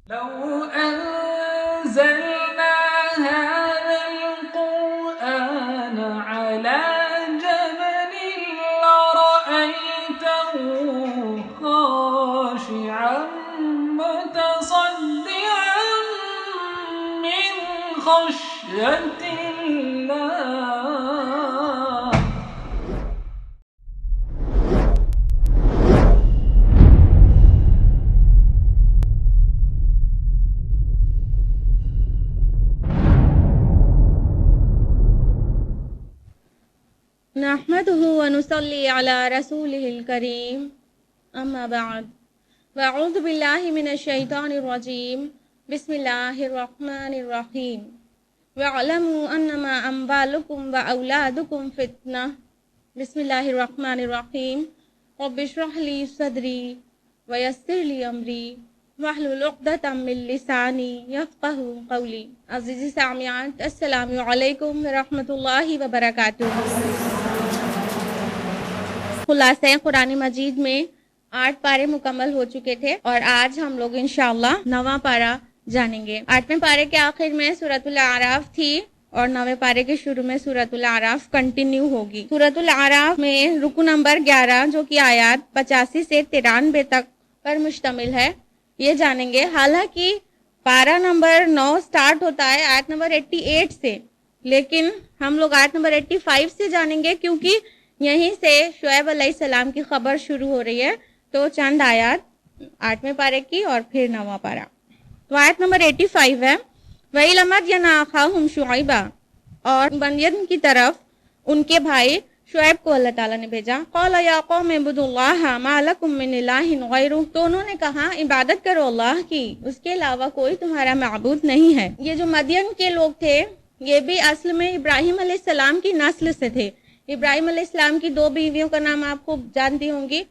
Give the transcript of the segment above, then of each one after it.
لو أنزلنا هذا القرآن على جبل لرأيته خاشعا متصدعا من خشية الله. نحمده ونصلي على رسوله الكريم اما بعد واعوذ بالله من الشيطان الرجيم بسم الله الرحمن الرحيم واعلموا انما اموالكم واولادكم فتنة. بسم الله الرحمن الرحيم رب اشرح لي صدري ويسر لي امري واحلل عقدة من لساني يفقهوا قولي. عزیزی سامعین السلام علیکم ورحمۃ اللہ وبرکاتہ. خلاصہ قرآن مجید میں 8 پارے مکمل ہو چکے تھے اور آج ہم لوگ انشاءاللہ 9واں پارہ جانیں گے. 8ویں پارے کے آخر میں سورۃ الاعراف تھی اور 9ویں پارے کے شروع میں سورۃ الاعراف کنٹینیو ہوگی. سورۃ الاعراف میں رکو نمبر 11 جو کہ آیات 85 سے 93 تک پر مشتمل ہے یہ جانیں گے. حالانکہ پارہ نمبر 9 سٹارٹ ہوتا ہے آیت نمبر 88 سے، لیکن ہم لوگ آیت نمبر 85 سے جانیں گے کیونکہ یہیں سے شعیب علیہ السلام کی خبر شروع ہو رہی ہے. تو چند آیات 8ویں پارے کی اور پھر 9واں پارہ. تو آیت نمبر 85 ہے وَإِلَىٰ مَدْيَنَ أَخَاهُمْ شُعَيْبًا، اور مدین کی طرف ان کے بھائی شعیب کو اللہ تعالیٰ نے بھیجا. قَالَ يَا قَوْمِ اعْبُدُوا اللَّهَ مَا لَكُم مِّنْ إِلَٰهٍ غَيْرُهُ، تو انہوں نے کہا عبادت کرو اللہ کی، اس کے علاوہ کوئی تمہارا معبود نہیں ہے. یہ جو مدین کے لوگ تھے یہ بھی اصل میں ابراہیم علیہ السلام کی نسل سے تھے. ابراہیم علیہ السلام کی 2 بیویوں کا نام آپ خوب جانتی ہوں گی،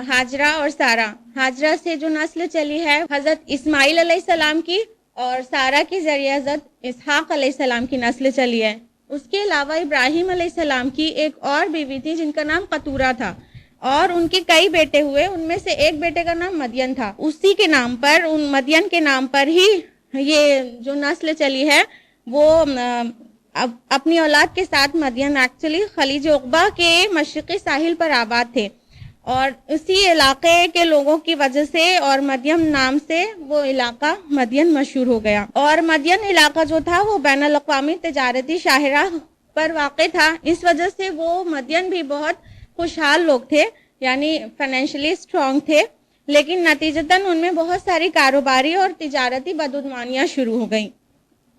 ہاجرہ اور سارہ. ہاجرہ سے جو نسل چلی ہے حضرت اسماعیل علیہ السلام کی، اور سارہ کے ذریعے حضرت اسحاق علیہ السلام کی نسل چلی ہے. اس کے علاوہ ابراہیم علیہ السلام کی ایک اور بیوی تھی جن کا نام قطورہ تھا، اور ان کے کئی بیٹے ہوئے، ان میں سے ایک بیٹے کا نام مدین تھا. اسی کے نام پر، ان مدین کے نام پر ہی یہ جو نسل چلی ہے وہ اپنی اولاد کے ساتھ مدین ایکچولی خلیج عقبہ کے مشرقی ساحل پر آباد تھے، اور اسی علاقے کے لوگوں کی وجہ سے اور مدین نام سے وہ علاقہ مدین مشہور ہو گیا. اور مدین علاقہ جو تھا وہ بین الاقوامی تجارتی شاہراہ پر واقع تھا. اس وجہ سے وہ مدین بھی بہت خوشحال لوگ تھے، یعنی فائنینشلی اسٹرانگ تھے، لیکن نتیجتاً ان میں بہت ساری کاروباری اور تجارتی بدعنوانیاں شروع ہو گئیں،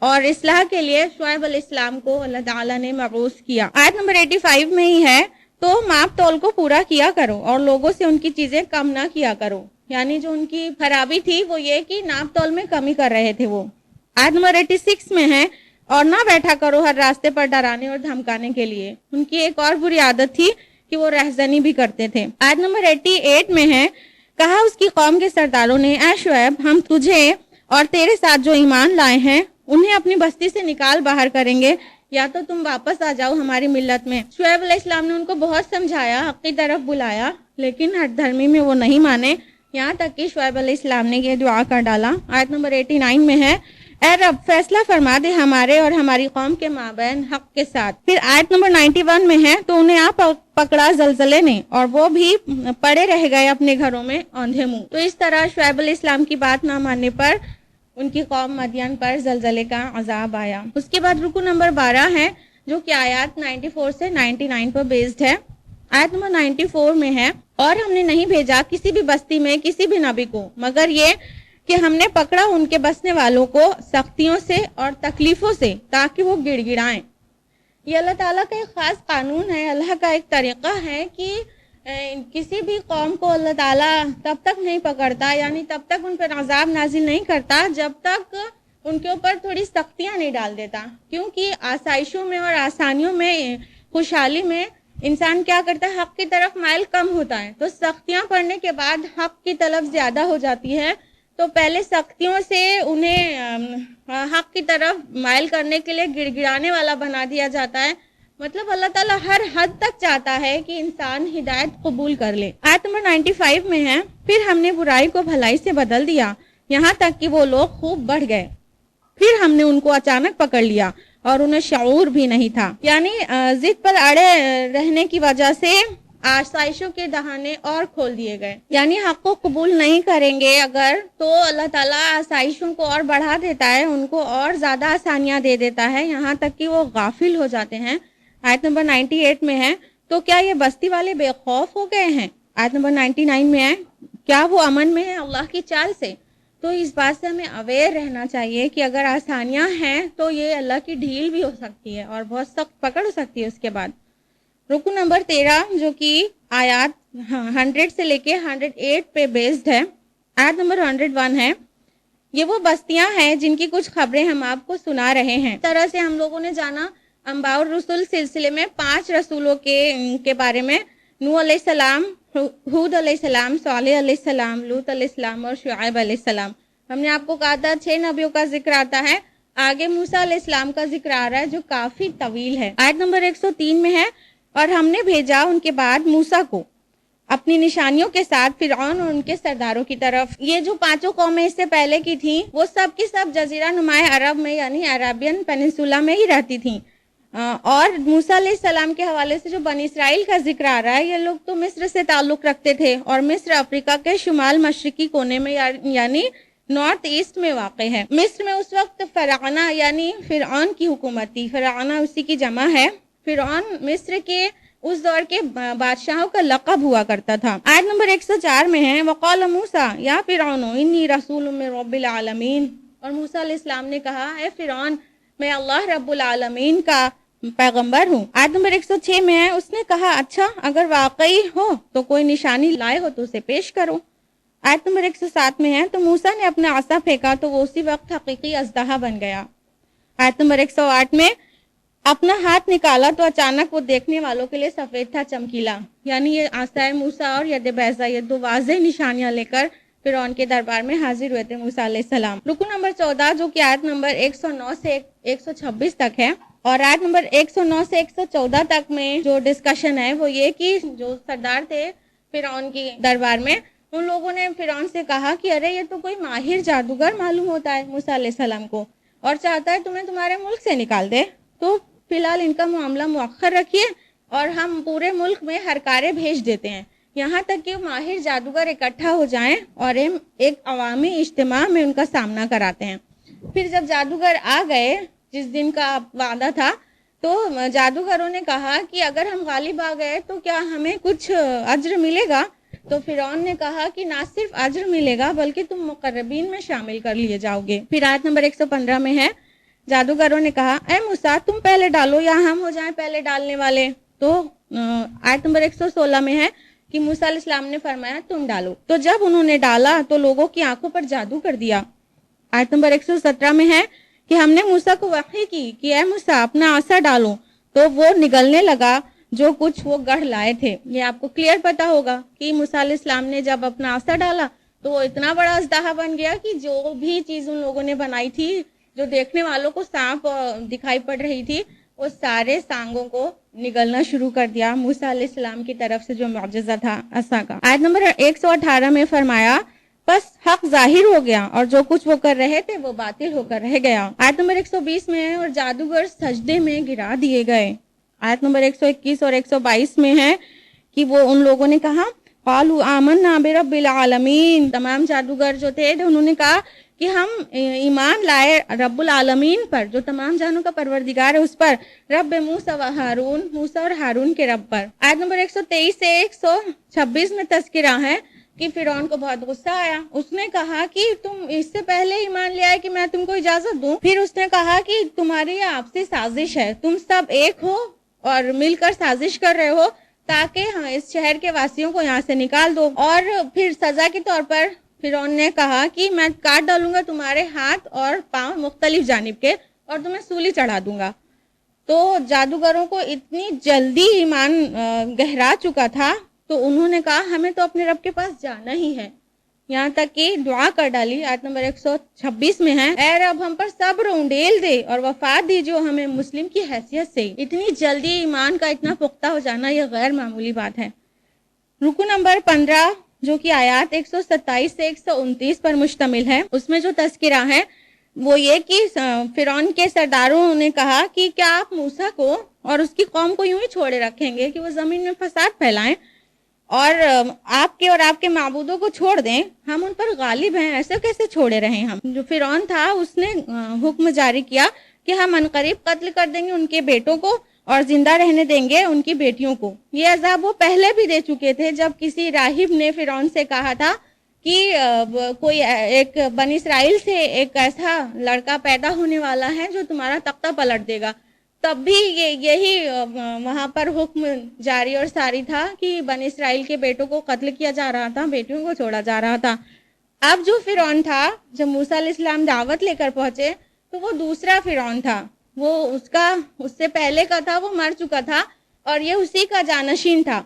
اور اصلاح کے لیے شعیب علیہ السلام کو اللہ تعالیٰ نے مبعوث کیا. آیت نمبر 85 میں ہی ہے تو ماپ تول کو پورا کیا کرو اور لوگوں سے ان کی چیزیں کم نہ کیا کرو. یعنی جو ان کی خرابی تھی وہ یہ کہ ناپ تول میں کمی کر رہے تھے وہ. آیت نمبر 86 میں ہے اور نہ بیٹھا کرو ہر راستے پر ڈرانے اور دھمکانے کے لیے. ان کی ایک اور بری عادت تھی کہ وہ رہزنی بھی کرتے تھے. آیت نمبر 88 میں ہے کہا اس کی قوم کے سرداروں نے اے شعیب ہم تجھے اور تیرے ساتھ جو ایمان لائے ہیں انہیں اپنی بستی سے نکال باہر کریں گے، یا تو تم واپس آ جاؤ ہماری ملت میں. شعیب علیہ السلام نے ان کو بہت سمجھایا، حق کی طرف بلایا، لیکن ہٹ دھرمی میں وہ نہیں مانے، یہاں تک کہ شعیب علیہ السلام نے یہ دعا کر ڈالا. آیت نمبر 89 میں ہے اے رب فیصلہ فرما دے ہمارے اور ہماری قوم کے مابین حق کے ساتھ. پھر آیت نمبر 91 میں ہے تو انہیں آپ پکڑا زلزلے نے اور وہ بھی پڑے رہ گئے اپنے گھروں میں اوندھے منہ. تو اس طرح شعیب علیہ السلام کی بات نہ ماننے پر ان کی قوم مدین پر زلزلے کا عذاب آیا. اس کے بعد رکو نمبر 12 ہے جو کہ آیات 94 سے 99 پر بیسڈ ہے. آیت نمبر 94 میں ہے اور ہم نے نہیں بھیجا کسی بھی بستی میں کسی بھی نبی کو مگر یہ کہ ہم نے پکڑا ان کے بسنے والوں کو سختیوں سے اور تکلیفوں سے تاکہ وہ گڑ گڑائیں. یہ اللہ تعالیٰ کا ایک خاص قانون ہے، اللہ کا ایک طریقہ ہے کہ کسی بھی قوم کو اللہ تعالیٰ تب تک نہیں پکڑتا، یعنی تب تک ان پر عذاب نازل نہیں کرتا جب تک ان کے اوپر تھوڑی سختیاں نہیں ڈال دیتا. کیونکہ آسائشوں میں اور آسانیوں میں، خوشحالی میں انسان کیا کرتا ہے، حق کی طرف مائل کم ہوتا ہے. تو سختیاں پڑنے کے بعد حق کی طلب زیادہ ہو جاتی ہے، تو پہلے سختیوں سے انہیں حق کی طرف مائل کرنے کے لیے گڑ گڑانے والا بنا دیا جاتا ہے. مطلب اللہ تعالیٰ ہر حد تک چاہتا ہے کہ انسان ہدایت قبول کر لے. آیت نمبر 95 میں ہے پھر ہم نے برائی کو بھلائی سے بدل دیا، یہاں تک کہ وہ لوگ خوب بڑھ گئے. پھر ہم نے ان کو اچانک پکڑ لیا اور انہیں شعور بھی نہیں تھا. یعنی ضد پر اڑے رہنے کی وجہ سے آسائشوں کے دہانے اور کھول دیے گئے. یعنی حق کو قبول نہیں کریں گے اگر تو اللہ تعالیٰ آسائشوں کو اور بڑھا دیتا ہے, ان کو اور زیادہ آسانیاں دے دیتا ہے, یہاں تک کہ وہ غافل ہو جاتے ہیں. آیت نمبر 98 میں ہے, تو کیا یہ بستی والے بے خوف ہو گئے ہیں؟ آیت نمبر 99 میں ہے, کیا وہ امن میں ہے اللہ کی چال سے؟ تو اس بات سے ہمیں اویئر رہنا چاہیے کہ اگر آسانیاں ہیں تو یہ اللہ کی ڈھیل بھی ہو سکتی ہے اور بہت سخت پکڑ ہو سکتی ہے اس کے بعد. رکن نمبر 13 جو کہ آیات 100 سے لے کے 108 پہ بیسڈ ہے. آیت نمبر 101 ہے, یہ وہ بستیاں ہیں جن کی کچھ خبریں ہم آپ کو سنا رہے ہیں. اس طرح سے ہم لوگوں نے جانا انباء الرسل سلسلے میں 5 رسولوں کے بارے میں, نوح علیہ السلام, ہود علیہ السلام, صالح علیہ السلام, لوط علیہ السلام اور شعیب علیہ السلام. ہم نے آپ کو کہا تھا 6 نبیوں کا ذکر آتا ہے, آگے موسیٰ علیہ السلام کا ذکر آ رہا ہے جو کافی طویل ہے. آیت نمبر 103 میں ہے, اور ہم نے بھیجا ان کے بعد موسیٰ کو اپنی نشانیوں کے ساتھ فرعون اور ان کے سرداروں کی طرف. یہ جو 5 قومیں اس سے پہلے کی تھیں وہ سب کی سب جزیرہ نما عرب میں یعنی عربین پیننسولا میں ہی رہتی تھیں. اور موسیٰ علیہ السلام کے حوالے سے جو بنی اسرائیل کا ذکر آ رہا ہے, یہ لوگ تو مصر سے تعلق رکھتے تھے, اور مصر افریقہ کے شمال مشرقی کونے میں یعنی نارتھ ایسٹ میں واقع ہے. مصر میں اس وقت فرعونہ یعنی فرعون کی حکومت تھی. فرعونہ اسی کی جمع ہے. فرعون مصر کے اس دور کے بادشاہوں کا لقب ہوا کرتا تھا. آیت نمبر 104 میں ہے, وقال موسیٰ یا فرعون انی رسول من رب العالمین, اور موسیٰ علیہ السلام نے کہا, اے فرعون میں اللہ رب العالمین کا پیغمبر ہوں. آیت نمبر 106 میں ہے, اس نے کہا اچھا اگر واقعی ہو تو کوئی نشانی لائے ہو تو اسے پیش کرو. آیت نمبر 107 میں ہے, تو موسیٰ نے اپنا عصا پھینکا تو وہ اسی وقت حقیقی اژدہا بن گیا. آیت نمبر 108 میں اپنا ہاتھ نکالا تو اچانک وہ دیکھنے والوں کے لیے سفید تھا, چمکیلا. یعنی یہ عصا موسیٰ اور ید بیضا, یہ 2 واضح نشانیاں لے کر فرعون کے دربار میں حاضر ہوئے تھے موسیٰ علیہ السلام. رکن نمبر 14 جو کہ آیت نمبر 109 سے 126 تک ہے, اور آیت نمبر 109 سے 114 تک میں جو ڈسکشن ہے وہ یہ کہ جو سردار تھے فرعون کی دربار میں, ان لوگوں نے فرعون سے کہا کہ ارے یہ تو کوئی ماہر جادوگر معلوم ہوتا ہے موسیٰ علیہ السلام کو, اور چاہتا ہے تمہیں تمہارے ملک سے نکال دے, تو فی الحال ان کا معاملہ مؤخر رکھیے اور ہم پورے ملک میں ہرکارے بھیج دیتے ہیں, یہاں تک کہ ماہر جادوگر اکٹھا ہو جائیں اور ایک عوامی اجتماع میں ان کا سامنا کراتے ہیں. پھر جب جادوگر آ گئے جس دن کا وعدہ تھا, تو جادوگروں نے کہا کہ اگر ہم غالب آ گئے تو کیا ہمیں کچھ اجر ملے گا؟ تو فرعون نے کہا کہ نہ صرف اجر ملے گا بلکہ تم مقربین میں شامل کر لیے جاؤ گے. پھر آیت نمبر 115 میں ہے, جادوگروں نے کہا اے موسیٰ تم پہلے ڈالو یا ہم ہو جائیں پہلے ڈالنے والے. تو آیت نمبر 116 میں ہے کہ موسیٰ علیہ السلام نے فرمایا تم ڈالو. تو جب انہوں نے ڈالا تو لوگوں کی آنکھوں پر جادو کر دیا. آیت نمبر 117 میں ہے کہ ہم نے موسیٰ کو وحی کی کہ اے موسیٰ اپنا عصا ڈالو, تو وہ نگلنے لگا جو کچھ وہ گڑھ لائے تھے. یہ آپ کو کلیئر پتا ہوگا کہ موسیٰ علیہ السلام نے جب اپنا عصا ڈالا تو وہ اتنا بڑا اژدہا بن گیا کہ جو بھی چیز ان لوگوں نے بنائی تھی, جو دیکھنے والوں کو سانپ دکھائی پڑ رہی تھی, وہ سارے سانگوں کو نگلنا شروع کر دیا موسیٰ علیہ السلام کی طرف سے جو معجزہ تھا عصا کا. آیت نمبر 118 میں فرمایا بس حق ظاہر ہو گیا اور جو کچھ وہ کر رہے تھے وہ باطل ہو کر رہ گیا. آیت نمبر 120 میں ہے, اور جادوگر سجدے میں گرا دیے گئے. آیت نمبر 121 اور 122 میں ہے کہ وہ ان لوگوں نے کہا قالوا آمنا برب العالمین, تمام جادوگر جو تھے انہوں نے کہا کہ ہم ایمان لائے رب العالمین پر, جو تمام جہانوں کا پروردگار ہے اس پر, رب موسیٰ و ہارون, موسیٰ اور ہارون کے رب پر. آیت نمبر 123 سے 126 میں تذکرہ ہے کہ فرعون کو بہت غصہ آیا. اس نے کہا کہ تم اس سے پہلے ایمان لے آئے کہ میں تم کو اجازت دوں. پھر اس نے کہا کہ تمہاری آپ سے سازش ہے, تم سب ایک ہو اور مل کر سازش کر رہے ہو تاکہ اس شہر کے واسیوں کو یہاں سے نکال دو. اور پھر سزا کے طور پر فرعون نے کہا کہ میں کاٹ ڈالوں گا تمہارے ہاتھ اور پاؤں مختلف جانب کے اور تمہیں سولی چڑھا دوں گا. تو جادوگروں کو اتنی جلدی ایمان گہرا چکا تھا تو انہوں نے کہا ہمیں تو اپنے رب کے پاس جانا ہی ہے, یہاں تک کہ دعا کر ڈالی. آیت نمبر 126 میں ہے اے رب ہم پر صبر انڈیل دے اور وفات دی جو ہمیں مسلم کی حیثیت سے. اتنی جلدی ایمان کا اتنا پختہ ہو جانا یہ غیر معمولی بات ہے. رکو نمبر 15 جو کہ آیات 127 سے 129 پر مشتمل ہے، اس میں جو تذکرہ ہے وہ یہ کہ فرعون کے سرداروں نے کہا کہ کیا آپ موسیٰ کو اور اس کی قوم کو یوں ہی چھوڑے رکھیں گے کہ وہ زمین میں فساد پھیلائیں اور آپ کے اور آپ کے معبودوں کو چھوڑ دیں؟ ہم ان پر غالب ہیں، ایسے کیسے چھوڑے رہیں ہم؟ جو فرعون تھا اس نے حکم جاری کیا کہ ہم عنقریب قتل کر دیں گے ان کے بیٹوں کو اور زندہ رہنے دیں گے ان کی بیٹیوں کو۔ یہ عذاب وہ پہلے بھی دے چکے تھے جب کسی راہب نے فرعون سے کہا تھا کہ کوئی ایک بنی اسرائیل سے ایک ایسا لڑکا پیدا ہونے والا ہے جو تمہارا تختہ پلٹ دے گا، تب بھی یہی وہاں پر حکم جاری اور ساری تھا کہ بنی اسرائیل کے بیٹوں کو قتل کیا جا رہا تھا، بیٹیوں کو چھوڑا جا رہا تھا۔ اب جو فرعون تھا جب موسیٰ علیہ السلام دعوت لے کر پہنچے تو وہ دوسرا فرعون تھا، وہ اس سے پہلے کا تھا، وہ مر چکا تھا اور یہ اسی کا جانشین تھا،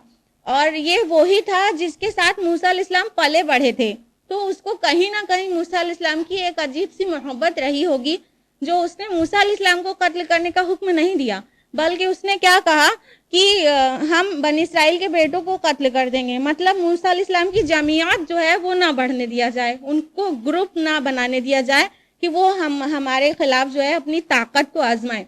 اور یہ وہی تھا جس کے ساتھ موسیٰ علیہ السلام پلے بڑھے تھے۔ تو اس کو کہیں نہ کہیں موسیٰ علیہ السلام کی ایک عجیب سی محبت رہی ہوگی جو اس نے موسیٰ علیہ السلام کو قتل کرنے کا حکم نہیں دیا، بلکہ اس نے کیا کہا کہ ہم بنی اسرائیل کے بیٹوں کو قتل کر دیں گے، مطلب موسیٰ علیہ السلام کی جماعت جو ہے وہ نہ بڑھنے دیا جائے، ان کو گروپ نہ بنانے دیا جائے کہ وہ ہمارے خلاف جو ہے اپنی طاقت کو آزمائے۔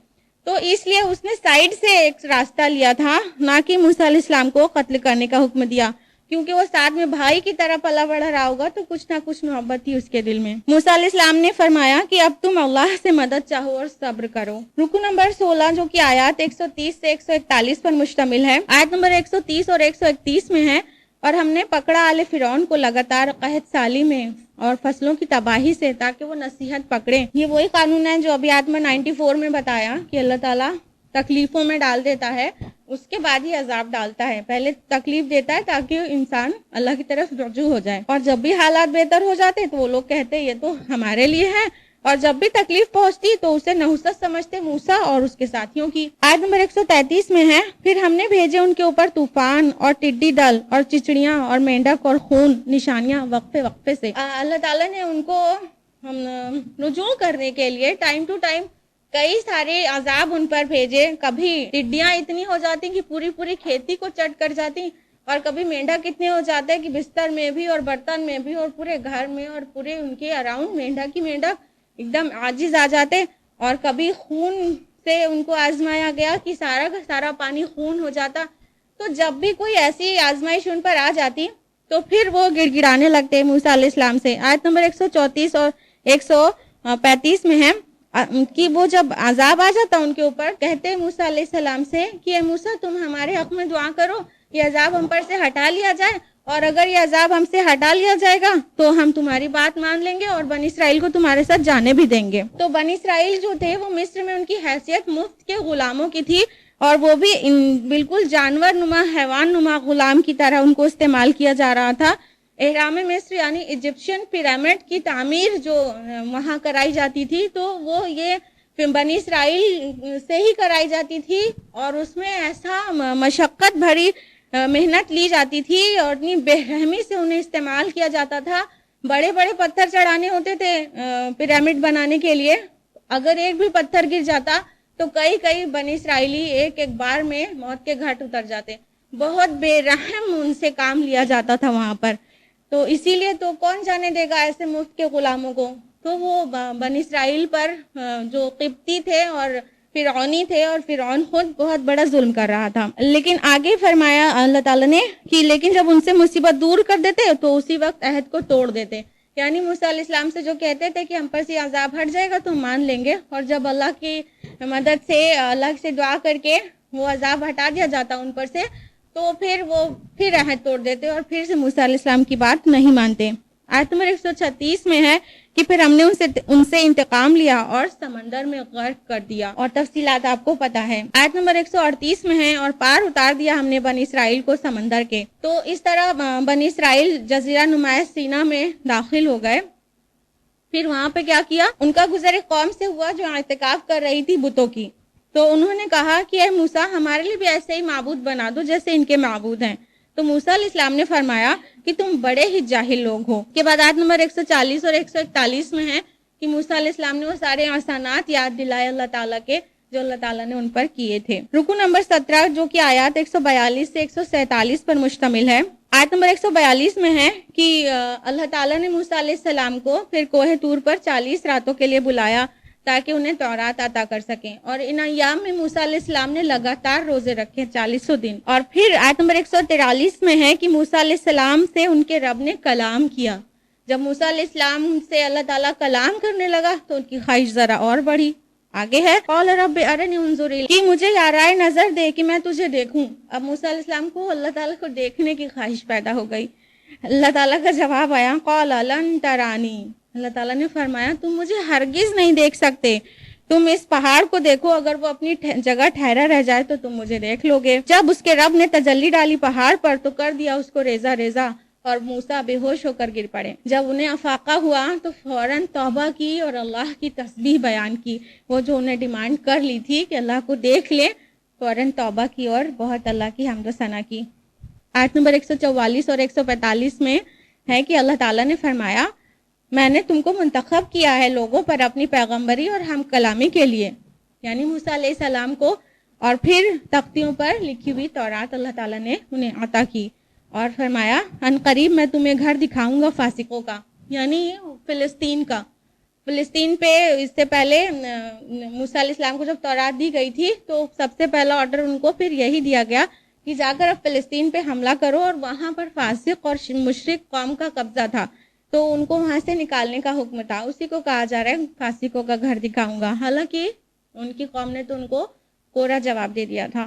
تو اس لیے اس نے سائیڈ سے ایک راستہ لیا تھا، نہ کہ موسیٰ علیہ السلام کو قتل کرنے کا حکم دیا، کیونکہ وہ ساتھ میں بھائی کی طرح پلا بڑھا رہا ہوگا تو کچھ نہ کچھ محبت تھی اس کے دل میں۔ موسیٰ علیہ السلام نے فرمایا کہ اب تم اللہ سے مدد چاہو اور صبر کرو۔ رکو نمبر 16 جو کہ آیات 130 سے 141 پر مشتمل ہے، آیت نمبر 130 اور 131 میں ہے، اور ہم نے پکڑا آل فرعون کو لگاتار قحط سالی میں اور فصلوں کی تباہی سے تاکہ وہ نصیحت پکڑیں۔ یہ وہی قانون ہے جو ابھی آیت نمبر 94 میں بتایا کہ اللہ تعالیٰ تکلیفوں میں ڈال دیتا ہے، اس کے بعد ہی عذاب ڈالتا ہے، پہلے تکلیف دیتا ہے تاکہ انسان اللہ کی طرف رجوع ہو جائے، اور جب بھی حالات بہتر ہو جاتے تو وہ لوگ کہتے یہ تو ہمارے لیے ہے، اور جب بھی تکلیف پہنچتی تو اسے نحوست سمجھتے موسیٰ اور اس کے ساتھیوں کی۔ آیت نمبر 133 میں ہے، پھر ہم نے بھیجے ان کے اوپر طوفان اور ٹڈی دل اور چچڑیاں اور مینڈک اور خون نشانیاں وقفے وقفے سے۔ اللہ تعالیٰ نے ان کو رجوع کرنے کے لیے ٹائم ٹو ٹائم کئی سارے عذاب ان پر بھیجے، کبھی ٹڈیاں اتنی ہو جاتی کہ پوری پوری کھیتی کو چٹ کر جاتی، اور کبھی مینڈک اتنے ہو جاتے کہ بستر میں بھی اور برتن میں بھی اور پورے گھر میں اور پورے ان کے اراؤنڈ مینڈک ہی مینڈک ایک دم عاجز آ جاتے، اور کبھی خون سے ان کو آزمایا گیا کہ سارا کا سارا پانی خون ہو جاتا۔ تو جب بھی کوئی ایسی آزمائش ان پر آ جاتی تو پھر وہ گڑ گڑانے لگتے موسیٰ علیہ السلام سے۔ آیت نمبر 134 اور 135 میں ہے کہ وہ جب عذاب آ جاتا ان کے اوپر کہتے موسیٰ علیہ السلام سے کہ اے موسیٰ تم ہمارے حق میں دعا کرو، یہ عذاب ہم پر سے ہٹا لیا جائے، اور اگر یہ عذاب ہم سے ہٹا لیا جائے گا تو ہم تمہاری بات مان لیں گے اور بنی اسرائیل کو تمہارے ساتھ جانے بھی دیں گے۔ تو بنی اسرائیل جو تھے وہ مصر میں ان کی حیثیت مفت کے غلاموں کی تھی، اور وہ بھی بالکل جانور نما حیوان نما غلام کی طرح ان کو استعمال کیا جا رہا تھا۔ احرام مصر یعنی ایجپشین پیرامڈ کی تعمیر جو وہاں کرائی جاتی تھی تو وہ یہ بنی اسرائیل سے ہی کرائی جاتی تھی، اور اس میں ایسا مشقت بھری محنت لی جاتی تھی اور اتنی بے رحمی سے انہیں استعمال کیا جاتا تھا۔ بڑے بڑے پتھر چڑھانے ہوتے تھے پیرامڈ بنانے کے لیے، اگر ایک بھی پتھر گر جاتا تو کئی بنی اسرائیلی ایک بار میں موت کے گھاٹ اتر جاتے۔ بہت بے رحم ان سے کام لیا جاتا تھا وہاں پر، تو اسی لیے تو کون جانے دے گا ایسے مفت کے غلاموں کو۔ تو وہ بنی اسرائیل پر جو قبطی تھے اور فرعونی تھے، اور فرعون خود بہت بڑا ظلم کر رہا تھا، لیکن آگے فرمایا اللہ تعالیٰ نے کہ لیکن جب ان سے مصیبت دور کر دیتے تو اسی وقت عہد کو توڑ دیتے، یعنی موسیٰ علیہ السلام سے جو کہتے تھے کہ ہم پر سے عذاب ہٹ جائے گا تو ہم مان لیں گے، اور جب اللہ کی مدد سے اللہ سے دعا کر کے وہ عذاب ہٹا دیا جاتا ان پر سے تو پھر وہ پھر عہد توڑ دیتے اور پھر سے موسیٰ علیہ السلام کی بات نہیں مانتے۔ آیت نمبر 136 میں ہے کہ پھر ہم نے ان سے انتقام لیا اور سمندر میں غرق کر دیا، اور تفصیلات آپ کو پتا ہے۔ آیت نمبر 138 میں ہے اور پار اتار دیا ہم نے بنی اسرائیل کو سمندر کے۔ تو اس طرح بنی اسرائیل جزیرہ نمایاں سینا میں داخل ہو گئے۔ پھر وہاں پہ کیا کیا، ان کا گزر ایک قوم سے ہوا جو اعتکاف کر رہی تھی بتوں کی، تو انہوں نے کہا کہ اے موسیٰ ہمارے لیے بھی ایسے ہی معبود بنا دو جیسے ان کے معبود ہیں۔ تو موسیٰ علیہ السلام نے فرمایا کہ تم بڑے ہی جاہل لوگ ہو۔ کے بعد آیت نمبر 140 اور 141 میں ہے کہ موسیٰ علیہ السلام نے وہ سارے احسانات یاد دلائے اللہ تعالیٰ کے جو اللہ تعالیٰ نے ان پر کیے تھے۔ رکو نمبر 17 جو کہ آیات 142 سے 147 پر مشتمل ہے۔ آیت نمبر 142 میں ہے کہ اللہ تعالیٰ نے موسیٰ علیہ السلام کو پھر کوہ طور پر 40 راتوں کے لیے بلایا تاکہ انہیں تورات عطا کر سکیں، اور ان ایام میں موسیٰ علیہ السلام نے لگاتار روزے رکھے 40 دن۔ اور پھر آیت نمبر 143 میں ہے کہ موسیٰ علیہ السلام سے ان کے رب نے کلام کیا۔ جب موسیٰ علیہ السلام سے اللہ تعالیٰ کلام کرنے لگا تو ان کی خواہش ذرا اور بڑھی۔ آگے ہے قال رب ارنی انظر الیک، کہ مجھے یارائے نظر دے کہ میں تجھے دیکھوں۔ اب موسیٰ علیہ السلام کو اللہ تعالیٰ کو دیکھنے کی خواہش پیدا ہو گئی۔ اللہ تعالیٰ کا جواب آیا قال لن ترانی، اللہ تعالیٰ نے فرمایا تم مجھے ہرگز نہیں دیکھ سکتے، تم اس پہاڑ کو دیکھو، اگر وہ اپنی جگہ ٹھہرا رہ جائے تو تم مجھے دیکھ لو گے۔ جب اس کے رب نے تجلی ڈالی پہاڑ پر تو کر دیا اس کو ریزہ ریزہ، اور موسیٰ بے ہوش ہو کر گر پڑے۔ جب انہیں افاقہ ہوا تو فوراً توبہ کی اور اللہ کی تسبیح بیان کی۔ وہ جو انہیں ڈیمانڈ کر لی تھی کہ اللہ کو دیکھ لیں، فوراً توبہ کی اور بہت اللہ کی حمد و ثنا کی۔ آیت نمبر 144 اور 145 میں ہے کہ اللہ تعالیٰ نے فرمایا میں نے تم کو منتخب کیا ہے لوگوں پر اپنی پیغمبری اور ہم کلامی کے لیے، یعنی موسیٰ علیہ السلام کو، اور پھر تختیوں پر لکھی ہوئی تورات اللہ تعالیٰ نے انہیں عطا کی، اور فرمایا ان قریب میں تمہیں گھر دکھاؤں گا فاسقوں کا، یعنی فلسطین کا۔ فلسطین پہ اس سے پہلے موسیٰ علیہ السلام کو جب تورات دی گئی تھی تو سب سے پہلا آرڈر ان کو پھر یہی دیا گیا کہ جا کر اب فلسطین پہ حملہ کرو، اور وہاں پر فاسق اور مشرک قوم کا قبضہ تھا تو ان کو وہاں سے نکالنے کا حکم تھا۔ اسی کو کہا جا رہا ہے فاسقوں کا گھر دکھاؤں گا، حالانکہ ان کی قوم نے تو ان کو کوڑا جواب دے دیا تھا۔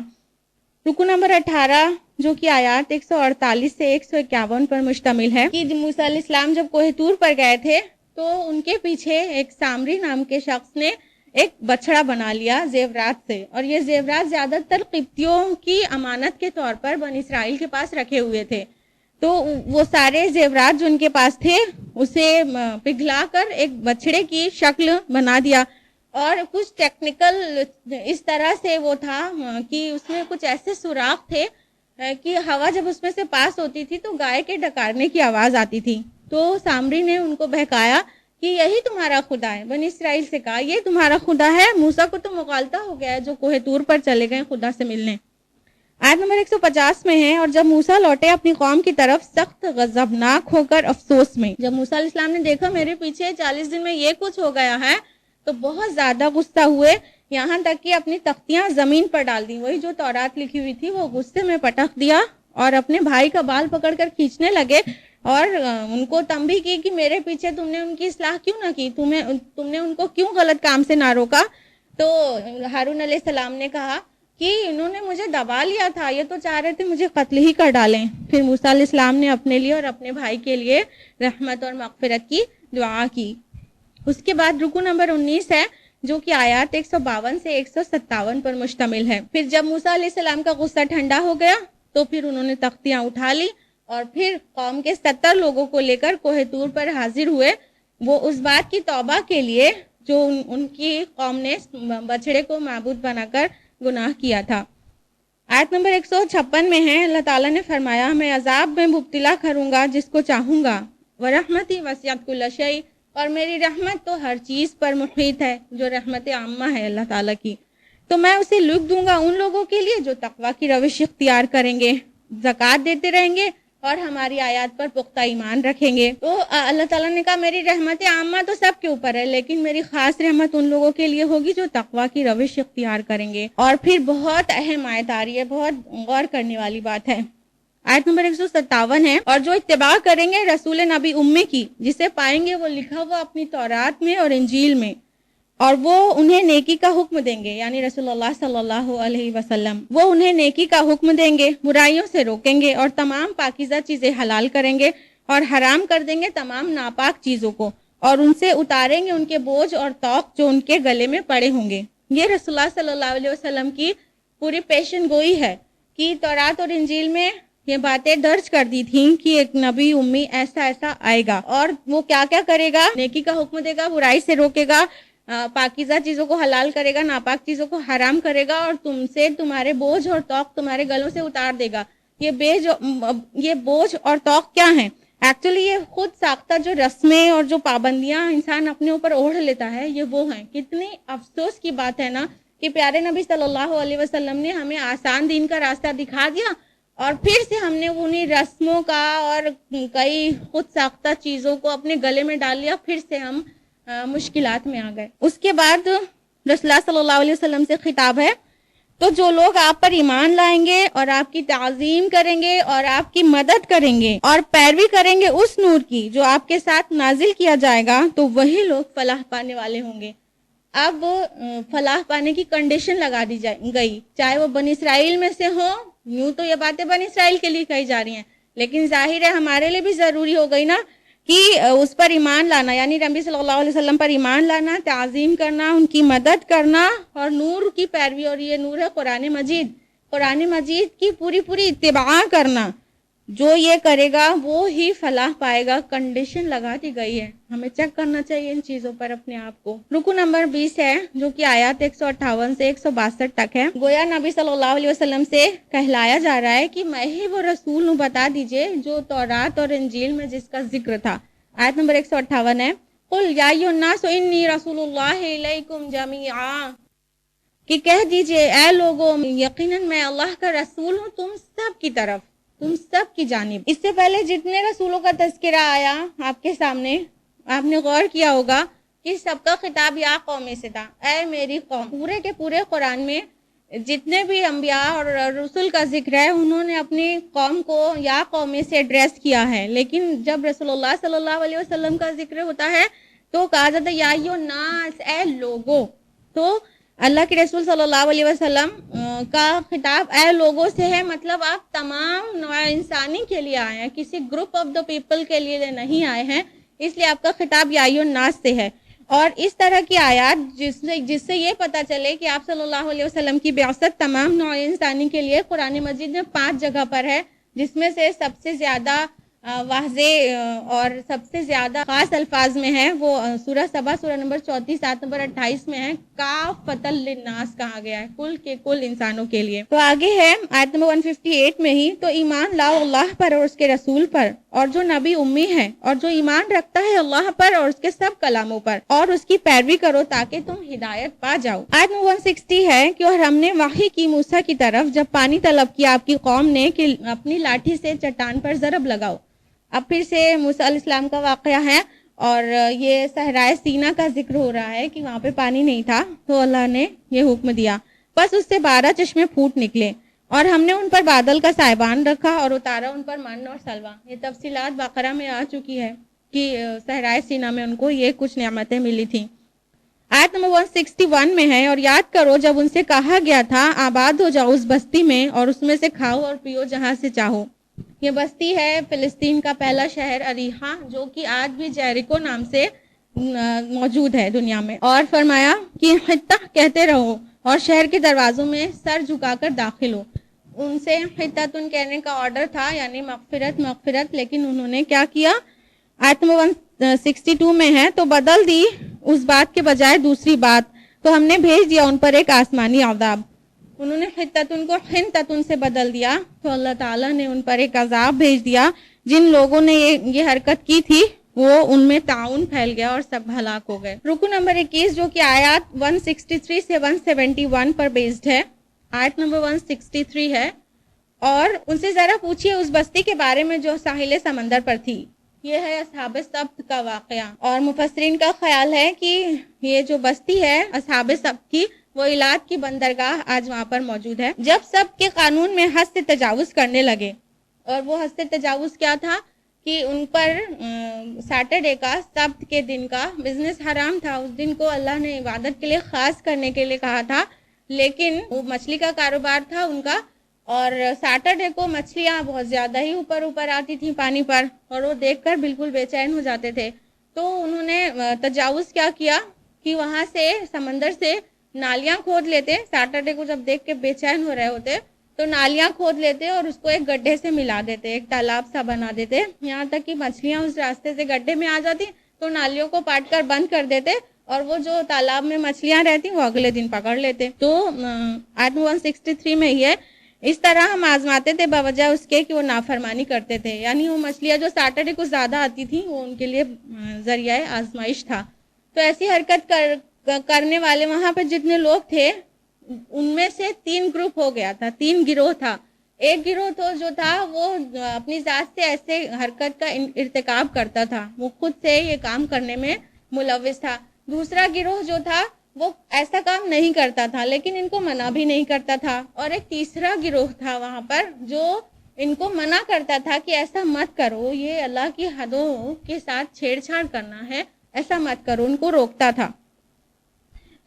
رکو نمبر 18 جو کہ آیات 148 سے 151 پر مشتمل ہے کہ موسیٰ علیہ السلام جب کوہ طور پر گئے تھے تو ان کے پیچھے ایک سامری نام کے شخص نے ایک بچڑا بنا لیا زیورات سے، اور یہ زیورات زیادہ تر قبطیوں کی امانت کے طور پر بنی اسرائیل کے پاس رکھے ہوئے تھے۔ تو وہ سارے زیورات جو ان کے پاس تھے اسے پگھلا کر ایک بچڑے کی شکل بنا دیا، اور کچھ ٹیکنیکل اس طرح سے وہ تھا کہ اس میں کچھ ایسے سوراخ تھے کہ ہوا جب اس میں سے پاس ہوتی تھی تو گائے کے ڈکارنے کی آواز آتی تھی۔ تو سامری نے ان کو بہکایا کہ یہی تمہارا خدا ہے، بنی اسرائیل سے کہا یہ تمہارا خدا ہے۔ موسیٰ کو تو مغالطہ ہو گیا ہے جو کوہ طور پر چلے گئے خدا سے ملنے۔ آیت نمبر 150 میں ہے اور جب موسیٰ لوٹے اپنی قوم کی طرف سخت غضبناک ہو کر افسوس میں، جب موسیٰ علیہ السلام نے دیکھا میرے پیچھے 40 دن میں یہ کچھ ہو گیا ہے تو بہت زیادہ غصہ ہوئے، یہاں تک کہ اپنی تختیاں زمین پر ڈال دی، وہی جو تورات لکھی ہوئی تھی وہ غصے میں پٹخ دیا اور اپنے بھائی کا بال پکڑ کر کھینچنے لگے، اور ان کو تنبیہ کی کہ میرے پیچھے تم نے ان کی اصلاح کیوں نہ کی، تم نے ان کو کیوں غلط کام سے نہ روکا۔ تو ہارون علیہ السلام نے کہا کہ انہوں نے مجھے دبا لیا تھا، یہ تو چاہ رہے تھے مجھے قتل ہی کر ڈالیں۔ پھر موسیٰ علیہ السلام نے اپنے لیے اور اپنے بھائی کے لیے رحمت اور مغفرت کی دعا کی۔ اس کے بعد رکو نمبر 19 ہے جو کہ آیات 152 سے 157 پر مشتمل ہے۔ پھر جب موسیٰ علیہ السلام کا غصہ ٹھنڈا ہو گیا تو پھر انہوں نے تختیاں اٹھا لی اور پھر قوم کے 70 لوگوں کو لے کر کوہ طور پر حاضر ہوئے، وہ اس بات کی توبہ کے لیے جو ان کی قوم نے بچڑے کو معبود بنا کر گناہ کیا تھا۔ آیت نمبر 156 میں ہے اللہ تعالیٰ نے فرمایا میں عذاب میں مبتلا کروں گا جس کو چاہوں گا، وَرَحْمَتِي وَسِعَتْ كُلَّ شَيْءٍ، اور میری رحمت تو ہر چیز پر محیط ہے، جو رحمت عامہ ہے اللہ تعالیٰ کی، تو میں اسے لکھ دوں گا ان لوگوں کے لیے جو تقویٰ کی روش اختیار کریں گے، زکوٰۃ دیتے رہیں گے اور ہماری آیات پر پختہ ایمان رکھیں گے۔ تو اللہ تعالیٰ نے کہا میری رحمت عامہ تو سب کے اوپر ہے، لیکن میری خاص رحمت ان لوگوں کے لیے ہوگی جو تقویٰ کی روش اختیار کریں گے۔ اور پھر بہت اہم آیت آ رہی ہے، بہت غور کرنے والی بات ہے۔ آیت نمبر 157 ہے اور جو اتباع کریں گے رسول نبی امی کی، جسے پائیں گے وہ لکھا ہوا اپنی تورات میں اور انجیل میں، اور وہ انہیں نیکی کا حکم دیں گے، یعنی رسول اللہ صلی اللہ علیہ وسلم، وہ انہیں نیکی کا حکم دیں گے، برائیوں سے روکیں گے اور تمام پاکیزہ چیزیں حلال کریں گے اور حرام کر دیں گے تمام ناپاک چیزوں کو، اور ان سے اتاریں گے ان کے بوجھ اور طوق جو ان کے گلے میں پڑے ہوں گے۔ یہ رسول اللہ صلی اللہ علیہ وسلم کی پوری پیشن گوئی ہے کہ تورات اور انجیل میں یہ باتیں درج کر دی تھیں کہ ایک نبی امی ایسا ایسا آئے گا اور وہ کیا کیا کرے گا، نیکی کا حکم دے گا، برائی سے روکے گا، پاکیزہ چیزوں کو حلال کرے گا، ناپاک چیزوں کو حرام کرے گا، اور تم سے تمہارے بوجھ اور طوق تمہارے گلوں سے اتار دے گا۔ یہ بوجھ اور طوق کیا ہیں؟ ایکچولی یہ خود ساختہ جو رسمیں اور جو پابندیاں انسان اپنے اوپر اوڑھ لیتا ہے، یہ وہ ہیں۔ کتنی افسوس کی بات ہے نا کہ پیارے نبی صلی اللہ علیہ وسلم نے ہمیں آسان دین کا راستہ دکھا دیا، اور پھر سے ہم نے انہیں رسموں کا اور کئی خود ساختہ چیزوں کو اپنے گلے میں ڈال لیا، پھر سے ہم مشکلات میں آ گئے۔ اس کے بعد رسول اللہ صلی اللہ علیہ وسلم سے خطاب ہے، تو جو لوگ آپ پر ایمان لائیں گے اور آپ کی تعظیم کریں گے اور آپ کی مدد کریں گے اور پیروی کریں گے اس نور کی جو آپ کے ساتھ نازل کیا جائے گا، تو وہی لوگ فلاح پانے والے ہوں گے۔ اب فلاح پانے کی کنڈیشن لگا دی گئی، چاہے وہ بنی اسرائیل میں سے ہوں، یوں تو یہ باتیں بنی اسرائیل کے لیے کہی جا رہی ہیں، لیکن ظاہر ہے ہمارے لیے بھی ضروری ہو گئی نا کہ اس پر ایمان لانا، یعنی نبی صلی اللہ علیہ وسلم پر ایمان لانا، تعظیم کرنا، ان کی مدد کرنا اور نور کی پیروی، اور یہ نور ہے قرآن مجید، قرآن مجید کی پوری پوری اتباع کرنا۔ جو یہ کرے گا وہ ہی فلاح پائے گا، کنڈیشن لگا دی گئی ہے، ہمیں چیک کرنا چاہیے ان چیزوں پر اپنے آپ کو۔ رکو نمبر 20 ہے جو کہ آیات 158 سے 162 تک ہے۔ گویا نبی صلی اللہ علیہ وسلم سے کہلایا جا رہا ہے کہ میں ہی وہ رسول ہوں، بتا دیجئے جو تورات اور انجیل میں جس کا ذکر تھا۔ آیت نمبر 158 ہے، قل یا ایھا الناس انی رسول اللہ الیکم جمیعا، کہ کہہ دیجئے اے لوگوں یقیناً میں اللہ کا رسول ہوں تم سب کی طرف، تم سب کی جانب۔ اس سے پہلے جتنے رسولوں کا تذکرہ آیا آپ کے سامنے، آپ نے غور کیا ہوگا کہ سب کا خطاب یا قومی سے تھا، اے میری قوم۔ پورے کے پورے قرآن میں جتنے بھی انبیاء اور رسول کا ذکر ہے انہوں نے اپنی قوم کو یا قومی سے ایڈریس کیا ہے، لیکن جب رسول اللہ صلی اللہ علیہ وسلم کا ذکر ہوتا ہے تو کہا جاتا ہے یا ایھا الناس، اے لوگوں۔ تو اللہ کے رسول صلی اللہ علیہ وسلم کا خطاب اے لوگوں سے ہے، مطلب آپ تمام نوع انسانی کے لیے آئے ہیں، کسی گروپ آف دا پیپل کے لیے نہیں آئے ہیں، اس لیے آپ کا خطاب یا ایھا الناس سے ہے۔ اور اس طرح کی آیات جس سے یہ پتہ چلے کہ آپ صلی اللہ علیہ وسلم کی بعثت تمام نوع انسانی کے لیے قرآن مجید میں 5 جگہ پر ہے، جس میں سے سب سے زیادہ واضح اور سب سے زیادہ خاص الفاظ میں ہے وہ سورہ سبا، سورہ نمبر 34 آیت نمبر 28 میں ہے، کافۃ للناس کہا گیا ہے، کل کے کل انسانوں کے لیے۔ تو آگے ہے آیت نمبر 158 میں ہی، تو ایمان لاؤ اللہ پر اور اس کے رسول پر، اور جو نبی امی ہے اور جو ایمان رکھتا ہے اللہ پر اور اس کے سب کلاموں پر، اور اس کی پیروی کرو تاکہ تم ہدایت پا جاؤ۔ آیت نمبر 160 ہے کہ اور ہم نے وحی کی موسیٰ کی طرف جب پانی طلب کیا آپ کی قوم نے کہ اپنی لاٹھی سے چٹان پر ضرب لگاؤ۔ اب پھر سے موسیٰ علیہ السلام کا واقعہ ہے اور یہ صحرائے سینا کا ذکر ہو رہا ہے کہ وہاں پہ پانی نہیں تھا، تو اللہ نے یہ حکم دیا، بس اس سے 12 چشمے پھوٹ نکلے، اور ہم نے ان پر بادل کا سائبان رکھا اور اتارا ان پر من اور سلوہ۔ یہ تفصیلات بقرہ میں آ چکی ہے کہ صحرائے سینا میں ان کو یہ کچھ نعمتیں ملی تھیں۔ آیت نمبر 161 میں ہے، اور یاد کرو جب ان سے کہا گیا تھا آباد ہو جاؤ اس بستی میں اور اس میں سے کھاؤ اور پیو جہاں سے چاہو۔ یہ بستی ہے فلسطین کا پہلا شہر اریحا، جو کہ آج بھی جیریکو نام سے موجود ہے دنیا میں۔ اور فرمایا کہ حطہ کہتے رہو اور شہر کے دروازوں میں سر جھکا کر داخل ہو۔ ان سے حطتن کہنے کا آرڈر تھا، یعنی مغفرت مغفرت، لیکن انہوں نے کیا کیا؟ آیت نمبر 162 میں ہے، تو بدل دی اس بات کے بجائے دوسری بات، تو ہم نے بھیج دیا ان پر ایک آسمانی عذاب۔ انہوں نے حطتن کو حنتتن سے بدل دیا، تو اللہ تعالیٰ نے ان پر ایک عذاب بھیج دیا۔ جن لوگوں نے یہ حرکت کی تھی وہ ان میں طاعون پھیل گیا اور سب ہلاک ہو گئے۔ رکو نمبر 21 جو کہ آیات 163 سے 171 پر بیسڈ ہے۔ آیت نمبر 163 ہے، اور ان سے ذرا پوچھئے اس بستی کے بارے میں جو ساحل سمندر پر تھی۔ یہ ہے اصحاب سبت کا واقعہ، اور مفسرین کا خیال ہے کہ یہ جو بستی ہے اصحاب سبت کی، وہ ایلات کی بندرگاہ آج وہاں پر موجود ہے۔ جب سب کے قانون میں حد سے تجاوز کرنے لگے، اور وہ حد سے تجاوز کیا تھا کہ ان پر سیٹرڈے کا، سبت کے دن کا بزنس حرام تھا، اس دن کو اللہ نے عبادت کے لیے خاص کرنے کے لیے کہا تھا، لیکن وہ مچھلی کا کاروبار تھا ان کا، اور سیٹرڈے کو مچھلیاں بہت زیادہ ہی اوپر آتی تھیں پانی پر، اور وہ دیکھ کر بالکل بے چین ہو جاتے تھے۔ تو انہوں نے تجاوز کیا کیا کہ وہاں سے سمندر سے نالیاں کھود لیتے، سیٹرڈے کو جب دیکھ کے بے چین ہو رہے ہوتے تو نالیاں کھود لیتے اور اس کو ایک گڈھے سے ملا دیتے، ایک تالاب سا بنا دیتے، یہاں تک کہ مچھلیاں اس راستے سے گڈھے میں آ جاتی تو نالیوں کو پاٹ کر بند کر دیتے، اور وہ جو تالاب میں مچھلیاں رہتی وہ اگلے دن پکڑ لیتے۔ تو آیت 163 میں یہ اس طرح ہم آزماتے تھے بوجہ اس کے کہ وہ نافرمانی کرتے تھے، یعنی وہ مچھلیاں جو سیٹرڈے کو زیادہ آتی تھیں وہ ان کے لیے ذریعہ آزمائش تھا۔ تو ایسی حرکت کرنے والے وہاں پہ جتنے لوگ تھے ان میں سے 3 گروپ ہو گیا تھا، 3 گروہ تھا۔ ایک گروہ تو جو تھا وہ اپنی ذات سے ایسے حرکت کا ارتکاب کرتا تھا، وہ خود سے یہ کام کرنے میں ملوث تھا. دوسرا گروہ جو تھا وہ ایسا کام نہیں کرتا تھا لیکن ان کو منع بھی نہیں کرتا تھا. اور ایک تیسرا گروہ تھا وہاں پر جو ان کو منع کرتا تھا کہ ایسا مت کرو، یہ اللہ کی حدوں کے ساتھ چھیڑ چھاڑ کرنا ہے، ایسا مت کرو، ان کو روکتا تھا.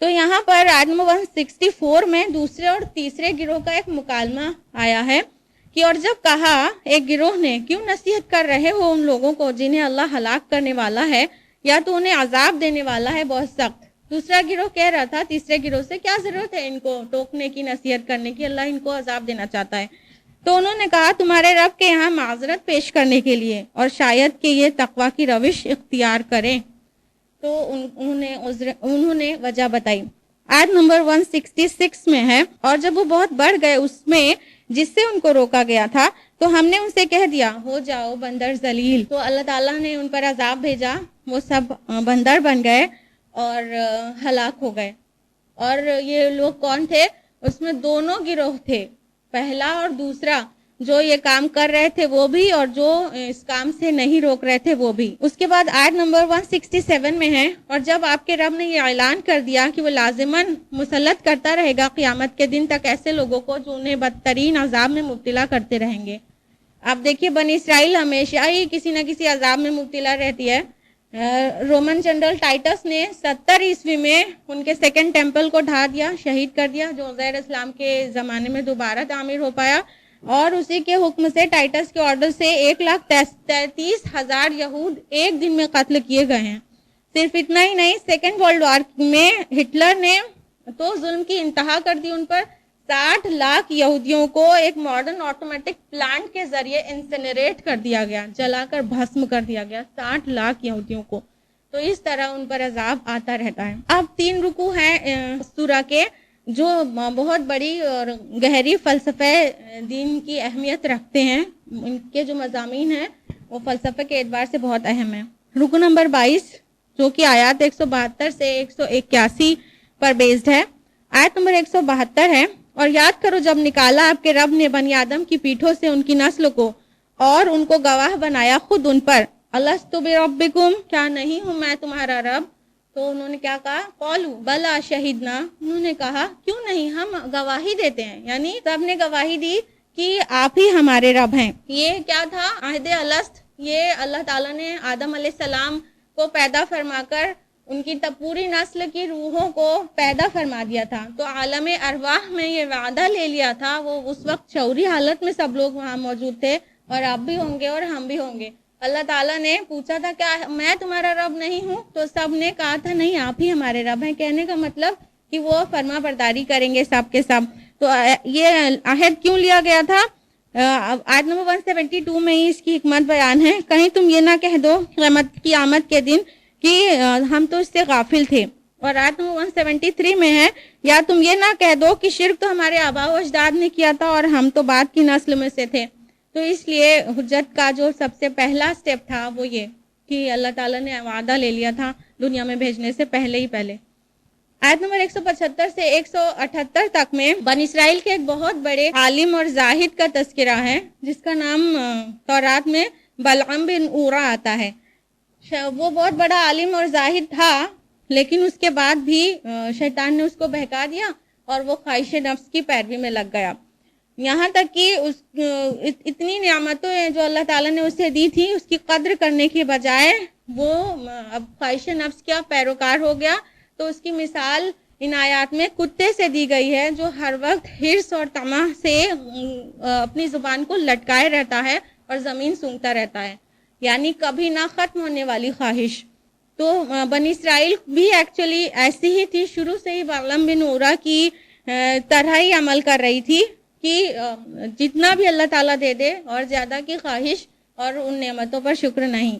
تو یہاں پر آیت نمبر 164 میں دوسرے اور تیسرے گروہ کا ایک مکالمہ آیا ہے کہ اور جب کہا ایک گروہ نے، کیوں نصیحت کر رہے ہو ان لوگوں کو جنہیں اللہ ہلاک کرنے والا ہے یا تو انہیں عذاب دینے والا ہے بہت سخت. دوسرا گروہ کہہ رہا تھا تیسرے گروہ سے، کیا ضرورت ہے ان کو ٹوکنے کی، نصیحت کرنے کی، اللہ ان کو عذاب دینا چاہتا ہے. تو انہوں نے کہا تمہارے رب کے یہاں معذرت پیش کرنے کے لیے اور شاید کہ یہ تقوی کی روش اختیار کریں. تو انہوں نے وجہ بتائی. آیت نمبر 166 میں ہے، اور جب وہ بہت بڑھ گئے اس میں جس سے ان کو روکا گیا تھا تو ہم نے ان سے کہہ دیا ہو جاؤ بندر ذلیل. تو اللہ تعالیٰ نے ان پر عذاب بھیجا، وہ سب بندر بن گئے اور ہلاک ہو گئے. اور یہ لوگ کون تھے؟ اس میں دونوں گروہ تھے، پہلا اور دوسرا، جو یہ کام کر رہے تھے وہ بھی اور جو اس کام سے نہیں روک رہے تھے وہ بھی. اس کے بعد آیت نمبر 167 میں ہے، اور جب آپ کے رب نے یہ اعلان کر دیا کہ وہ لازماً مسلط کرتا رہے گا قیامت کے دن تک ایسے لوگوں کو جو انہیں بدترین عذاب میں مبتلا کرتے رہیں گے. آپ دیکھیے بنی اسرائیل ہمیشہ ہی کسی نہ کسی عذاب میں مبتلا رہتی ہے. رومن جنرل ٹائٹس نے 70 عیسوی میں ان کے سیکنڈ ٹیمپل کو ڈھا دیا، شہید کر دیا، جو عزیر اسلام کے زمانے میں دوبارہ تعمیر ہو پایا. اور اسی کے حکم سے ٹائٹس کے آرڈر سے 1,33,000 یہود ایک دن میں قتل کیے گئے ہیں. صرف اتنا ہی نہیں، سیکنڈ ورلڈ وار میں ہٹلر نے تو ظلم کی انتہا کر دی، ان پر 60 لاکھ یہودیوں کو ایک ماڈرن آٹومیٹک پلانٹ کے ذریعے انسنریٹ کر دیا گیا، جلا کر بھسم کر دیا گیا 60 لاکھ یہودیوں کو. تو اس طرح ان پر عذاب آتا رہتا ہے. اب 3 رکوع ہیں سورہ کے جو بہت بڑی اور گہری فلسفہ دین کی اہمیت رکھتے ہیں. ان کے جو مضامین ہیں وہ فلسفے کے اعتبار سے بہت اہم ہیں. رکوع نمبر 22 جو کہ آیات 172 سے 181 پر بیسڈ ہے. آیت نمبر 172 ہے، اور یاد کرو جب نکالا آپ کے رب نے بنی آدم کی پیٹھوں سے ان کی نسل کو اور ان کو گواہ بنایا خود ان پر، الست بربکم، کیا نہیں ہوں میں تمہارا رب؟ تو انہوں نے کیا کہا؟ قالوا بلا شہدنا، انہوں نے کہا کیوں نہیں، ہم گواہی دیتے ہیں. یعنی سب نے گواہی دی کہ آپ ہی ہمارے رب ہیں. یہ کیا تھا؟ عہد الست. یہ اللہ تعالیٰ نے آدم علیہ السلام کو پیدا فرما کر ان کی پوری نسل کی روحوں کو پیدا فرما دیا تھا. تو عالم ارواح میں یہ وعدہ لے لیا تھا. وہ اس وقت شعوری حالت میں سب لوگ وہاں موجود تھے، اور آپ بھی ہوں گے اور ہم بھی ہوں گے. اللہ تعالیٰ نے پوچھا تھا کیا میں تمہارا رب نہیں ہوں؟ تو سب نے کہا تھا نہیں، آپ ہی ہمارے رب ہیں. کہنے کا مطلب کہ وہ فرما برداری کریں گے سب کے سب. تو یہ عہد کیوں لیا گیا تھا؟ آیت نمبر 172 میں ہی اس کی حکمت بیان ہے. کہیں تم یہ نہ کہہ دو قیامت کے دن کہ ہم تو اس سے غافل تھے. اور آیت نمبر 173 میں ہے، یا تم یہ نہ کہہ دو کہ شرک تو ہمارے آباء و اجداد نے کیا تھا اور ہم تو بعد کی نسل میں سے تھے. تو اس لیے حجت کا جو سب سے پہلا سٹیپ تھا وہ یہ کہ اللہ تعالیٰ نے وعدہ لے لیا تھا دنیا میں بھیجنے سے پہلے. آیت نمبر 175 سے 178 تک میں بنی اسرائیل کے ایک بہت بڑے عالم اور زاہد کا تذکرہ ہے جس کا نام تورات میں بلعام بن اورا آتا ہے. وہ بہت بڑا عالم اور زاہد تھا، لیکن اس کے بعد بھی شیطان نے اس کو بہکا دیا اور وہ خواہش نفس کی پیروی میں لگ گیا. یہاں تک کہ اتنی نعمتیں جو اللہ تعالیٰ نے اسے دی تھی اس کی قدر کرنے کے بجائے وہ اب خواہش نفس کا پیروکار ہو گیا. تو اس کی مثال ان آیات میں کتے سے دی گئی ہے جو ہر وقت حرص اور طمع سے اپنی زبان کو لٹکائے رہتا ہے اور زمین سونگتا رہتا ہے، یعنی کبھی نہ ختم ہونے والی خواہش. تو بنی اسرائیل بھی ایکچولی ایسی ہی تھی، شروع سے ہی بلعام بن اورا کی طرح ہی عمل کر رہی تھی کہ جتنا بھی اللہ تعالیٰ دے دے اور زیادہ کی خواہش اور ان نعمتوں پر شکر نہیں.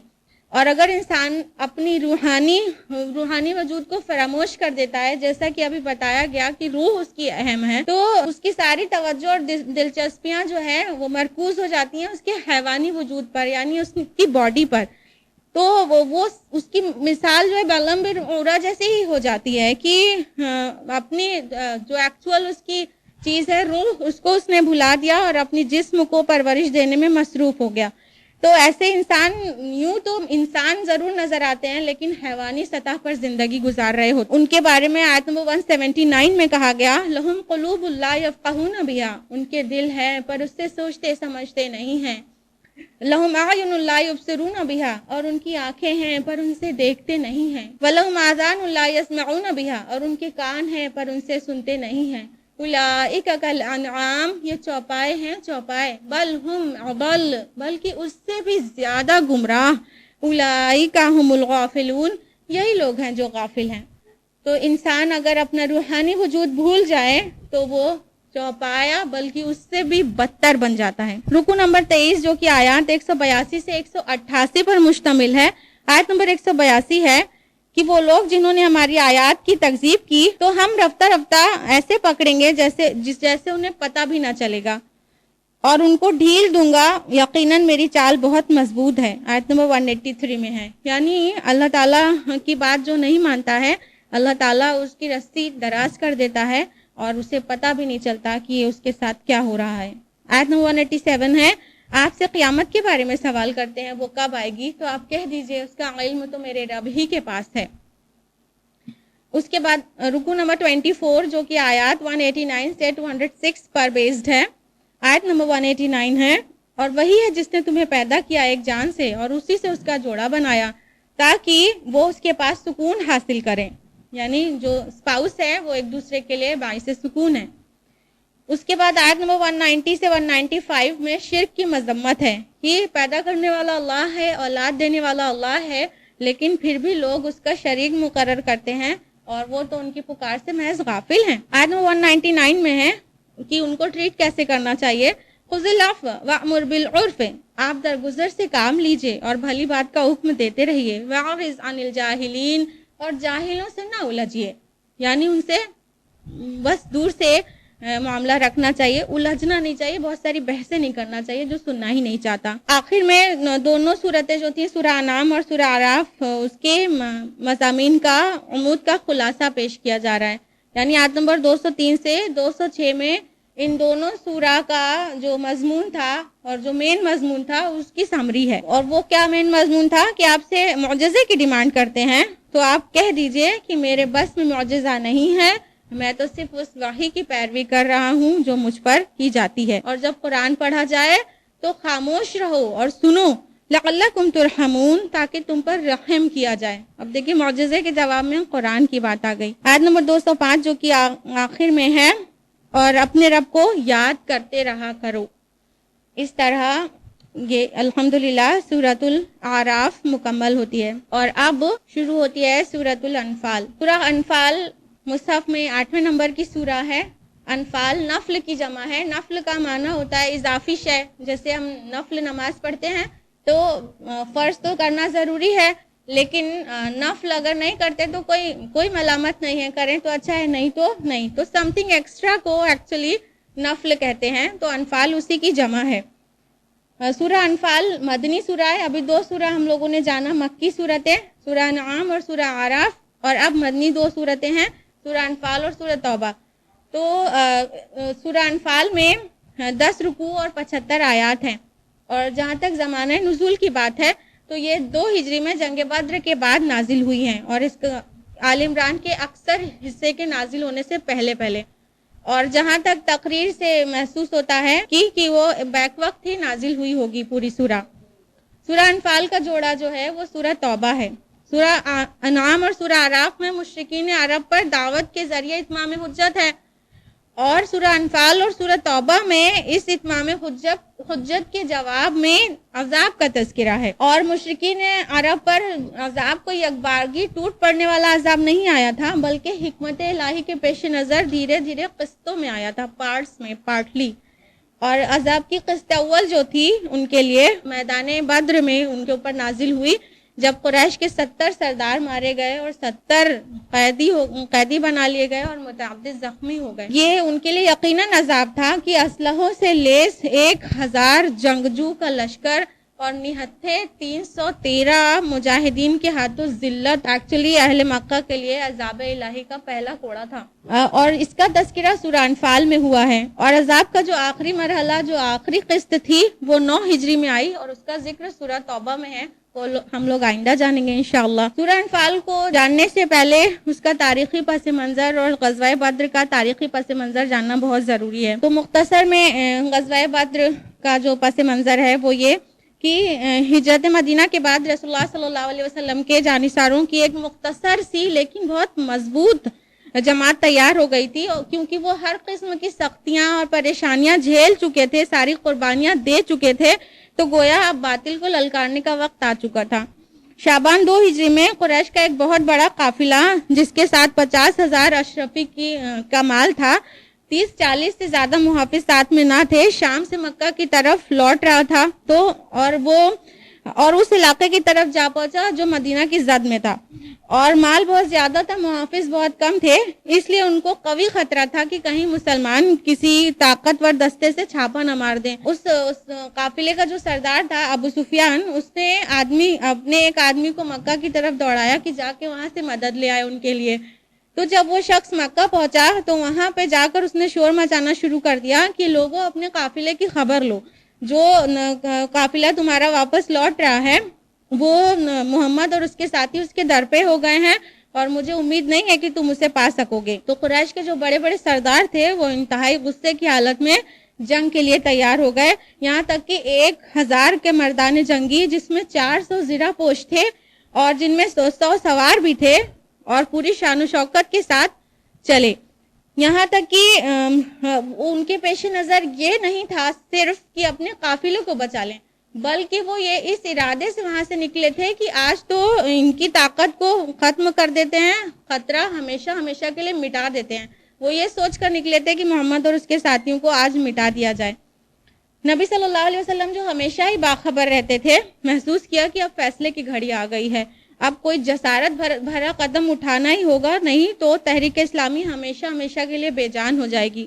اور اگر انسان اپنی روحانی وجود کو فراموش کر دیتا ہے، جیسا کہ ابھی بتایا گیا کہ روح اس کی اہم ہے، تو اس کی ساری توجہ اور دلچسپیاں جو ہے وہ مرکوز ہو جاتی ہیں اس کے حیوانی وجود پر، یعنی اس کی باڈی پر. تو وہ اس کی مثال جو ہے بلعام بن اورا جیسے ہی ہو جاتی ہے کہ اپنی جو ایکچوئل اس کی چیز ہے روح، اس کو اس نے بھلا دیا اور اپنی جسم کو پرورش دینے میں مصروف ہو گیا. تو ایسے انسان، یوں تو انسان ضرور نظر آتے ہیں لیکن حیوانی سطح پر زندگی گزار رہے ہوتے. ان کے بارے میں آیت نمبر 179 میں کہا گیا لہم قلوب لا یفقہون بہا، ان کے دل ہے پر اس سے سوچتے سمجھتے نہیں ہیں. لہم اعین لا یبصرون بہا، اور ان کی آنکھیں ہیں پر ان سے دیکھتے نہیں ہیں. ولہم آذان لا یسمعون بہا، اور ان کے کان ہیں پر ان سے سنتے نہیں ہیں. اولئک کالانعام، یہ چوپائے ہیں چوپائے. بل ہم اضل، بلکہ اس سے بھی زیادہ گمراہ. اولئک هم الغافلون، یہی لوگ ہیں جو غافل ہیں. تو انسان اگر اپنا روحانی وجود بھول جائے تو وہ چوپایا بلکہ اس سے بھی بدتر بن جاتا ہے. رکو نمبر 23 جو کہ آیات 182 سے 188 پر مشتمل ہے. آیت نمبر 182 ہے کہ وہ لوگ جنہوں نے ہماری آیات کی تکذیب کی تو ہم رفتہ رفتہ ایسے پکڑیں گے جیسے انہیں پتہ بھی نہ چلے گا، اور ان کو ڈھیل دوں گا، یقیناً میری چال بہت مضبوط ہے. آیت نمبر 183 میں ہے. یعنی اللہ تعالیٰ کی بات جو نہیں مانتا ہے، اللہ تعالیٰ اس کی رسی دراز کر دیتا ہے اور اسے پتہ بھی نہیں چلتا کہ اس کے ساتھ کیا ہو رہا ہے. آیت نمبر 187 ہے. آپ سے قیامت کے بارے میں سوال کرتے ہیں وہ کب آئے گی، تو آپ کہہ دیجئے اس کا علم تو میرے رب ہی کے پاس ہے. اس کے بعد رکو نمبر 24 جو کہ آیات 189 سے 206 پر بیسڈ ہے. آیت نمبر 189 ہے. اور وہی ہے جس نے تمہیں پیدا کیا ایک جان سے اور اسی سے اس کا جوڑا بنایا تاکہ وہ اس کے پاس سکون حاصل کریں. یعنی جو اسپاؤس ہے وہ ایک دوسرے کے لیے باعث سکون ہے. اس کے بعد آیت نمبر 190 سے 195 میں شرک کی مذمت ہے کہ پیدا کرنے والا اللہ ہے، اولاد دینے والا اللہ ہے، لیکن پھر بھی لوگ اس کا شریک مقرر کرتے ہیں اور وہ تو ان کی پکار سے محض غافل ہیں. آیت نمبر 199 میں ہے کہ ان کو ٹریٹ کیسے کرنا چاہیے. خذ العفو وامر بالعرف، آپ درگزر سے کام لیجئے اور بھلی بات کا حکم دیتے رہیے. واعرض عن الجاہلین، اور جاہلوں سے نہ الجھیے، یعنی ان سے بس دور سے معاملہ رکھنا چاہیے، الجھنا نہیں چاہیے، بہت ساری بحثیں نہیں کرنا چاہیے جو سننا ہی نہیں چاہتا. آخر میں دونوں صورتیں جو تھیں سورہ انعام اور سورہ اعراف، اس کے مضامین کا عمود کا خلاصہ پیش کیا جا رہا ہے. یعنی آیت نمبر 203 سے 206 میں ان دونوں سورہ کا جو مضمون تھا اور جو مین مضمون تھا اس کی سمری ہے. اور وہ کیا مین مضمون تھا کہ آپ سے معجزے کی ڈیمانڈ کرتے ہیں تو آپ کہہ دیجئے کہ میرے بس میں معجزہ نہیں ہے، میں تو صرف اس وحی کی پیروی کر رہا ہوں جو مجھ پر کی جاتی ہے. اور جب قرآن پڑھا جائے تو خاموش رہو اور سنو، لعلکم ترحمون، تاکہ تم پر رحم کیا جائے. اب دیکھیں معجزے کے جواب میں قرآن کی بات آ گئی. آیت نمبر 205 جو کہ آخر میں ہے، اور اپنے رب کو یاد کرتے رہا کرو. اس طرح یہ الحمدللہ سورۃ الاعراف مکمل ہوتی ہے. اور اب شروع ہوتی ہے سورۃ الانفال. سورہ انفال مصحف میں 8ویں نمبر کی سورہ ہے. انفال نفل کی جمع ہے. نفل کا معنی ہوتا ہے اضافی شے. جیسے ہم نفل نماز پڑھتے ہیں تو فرض تو کرنا ضروری ہے، لیکن نفل اگر نہیں کرتے تو کوئی ملامت نہیں ہے، کریں تو اچھا ہے، نہیں تو نہیں. تو سم تھنگ ایکسٹرا کو ایکچولی نفل کہتے ہیں. تو انفال اسی کی جمع ہے. سورہ انفال مدنی سورہ ہے. ابھی 2 سورہ ہم لوگوں نے جانا مکی صورتیں، سورہ انعام اور سورہ اعراف، اور اب مدنی 2 صورتیں ہیں، سورہ انفال اور سورہ توبہ. تو سورہ انفال میں 10 رکوع اور 75 آیات ہیں. اور جہاں تک زمانہ نزول کی بات ہے تو یہ 2 ہجری میں جنگ بدر کے بعد نازل ہوئی ہیں، اور اس آل عمران کے اکثر حصے کے نازل ہونے سے پہلے. اور جہاں تک تقریر سے محسوس ہوتا ہے کہ وہ بیک وقت ہی نازل ہوئی ہوگی پوری سورہ. سورہ انفال کا جوڑا جو ہے وہ سورہ توبہ ہے. سورہ انعام اور سورہ اعراف میں مشرکین عرب پر دعوت کے ذریعے اتمام حجت ہے، اور سورہ انفال اور سورہ توبہ میں اس اتمام حجت کے جواب میں عذاب کا تذکرہ ہے. اور مشرکین عرب پر عذاب کو یکبارگی ٹوٹ پڑنے والا عذاب نہیں آیا تھا، بلکہ حکمت الہی کے پیش نظر دھیرے دھیرے قسطوں میں آیا تھا، پارٹس میں، پارٹلی. اور عذاب کی قسط اول جو تھی ان کے لیے میدان بدر میں ان کے اوپر نازل ہوئی، جب قریش کے 70 سردار مارے گئے اور 70 قیدی بنا لیے گئے اور متعدد زخمی ہو گئے. یہ ان کے لیے یقیناً عذاب تھا کہ اسلحوں سے لیس 1000 جنگجو کا لشکر اور نہتھے 313 مجاہدین کے ہاتھوں ذلت ایکچولی اہل مکہ کے لیے عذاب الہی کا پہلا کوڑا تھا، اور اس کا تذکرہ سورہ انفال میں ہوا ہے، اور عذاب کا جو آخری مرحلہ، جو آخری قسط تھی، وہ 9 ہجری میں آئی، اور اس کا ذکر سورہ توبہ میں ہے، وہ ہم لوگ آئندہ جانیں گے انشاءاللہ۔ سورہ انفال کو جاننے سے پہلے اس کا تاریخی پس منظر اور غزوہ بدر کا تاریخی پس منظر جاننا بہت ضروری ہے۔ تو مختصر میں غزوہ بدر کا جو پس منظر ہے وہ یہ کہ ہجرت مدینہ کے بعد رسول اللہ صلی اللہ علیہ وسلم کے جانثاروں کی ایک مختصر سی لیکن بہت مضبوط جماعت تیار ہو گئی تھی، کیونکہ وہ ہر قسم کی سختیاں اور پریشانیاں جھیل چکے تھے، ساری قربانیاں دے چکے تھے، تو گویا اب باطل کو للکارنے کا وقت آ چکا تھا۔ شعبان 2 ہجری میں قریش کا ایک بہت بڑا قافلہ جس کے ساتھ 50,000 اشرفی کا مال تھا، 30-40 سے زیادہ محافظ ساتھ میں نہ تھے، شام سے مکہ کی طرف لوٹ رہا تھا، تو اور اس علاقے کی طرف جا پہنچا جو مدینہ کی زد میں تھا، اور مال بہت زیادہ تھا، محافظ بہت کم تھے، اس لیے ان کو قوی خطرہ تھا کہ کہیں مسلمان کسی طاقتور دستے سے چھاپا نہ مار دیں۔ اس قافلے کا جو سردار تھا ابو سفیان، اس نے اپنے ایک آدمی کو مکہ کی طرف دوڑایا کہ جا کے وہاں سے مدد لے آئے ان کے لیے۔ تو جب وہ شخص مکہ پہنچا تو وہاں پہ جا کر اس نے شور مچانا شروع کر دیا کہ لوگوں اپنے قافلے کی خبر لو، جو قافلہ تمہارا واپس لوٹ رہا ہے وہ محمد اور اس کے ساتھی اس کے در پہ ہو گئے ہیں، اور مجھے امید نہیں ہے کہ تم اسے پا سکو گے۔ تو قریش کے جو بڑے بڑے سردار تھے وہ انتہائی غصے کی حالت میں جنگ کے لیے تیار ہو گئے، یہاں تک کہ 1000 کے مردان جنگی جس میں 400 زرہ پوش تھے اور جن میں 100 سوار بھی تھے، اور پوری شان و شوکت کے ساتھ چلے، یہاں تک کہ ان کے پیش نظر یہ نہیں تھا صرف کہ اپنے قافلوں کو بچا لیں، بلکہ وہ یہ اس ارادے سے وہاں سے نکلے تھے کہ آج تو ان کی طاقت کو ختم کر دیتے ہیں، خطرہ ہمیشہ ہمیشہ کے لیے مٹا دیتے ہیں۔ وہ یہ سوچ کر نکلے تھے کہ محمد اور اس کے ساتھیوں کو آج مٹا دیا جائے۔ نبی صلی اللہ علیہ وسلم جو ہمیشہ ہی باخبر رہتے تھے، محسوس کیا کہ اب فیصلے کی گھڑی آ گئی ہے، اب کوئی جسارت بھرا قدم اٹھانا ہی ہوگا، نہیں تو تحریک اسلامی ہمیشہ ہمیشہ کے لیے بے جان ہو جائے گی۔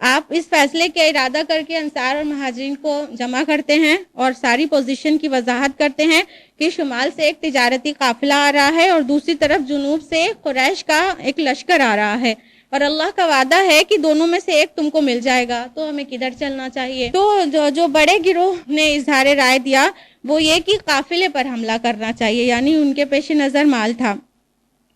آپ اس فیصلے کا ارادہ کر کے انصار اور مہاجرین کو جمع کرتے ہیں اور ساری پوزیشن کی وضاحت کرتے ہیں کہ شمال سے ایک تجارتی قافلہ آ رہا ہے اور دوسری طرف جنوب سے قریش کا ایک لشکر آ رہا ہے، اور اللہ کا وعدہ ہے کہ دونوں میں سے ایک تم کو مل جائے گا، تو ہمیں کدھر چلنا چاہیے؟ تو جو بڑے گروہ نے اظہار رائے دیا وہ یہ کہ قافلے پر حملہ کرنا چاہیے، یعنی ان کے پیش نظر مال تھا،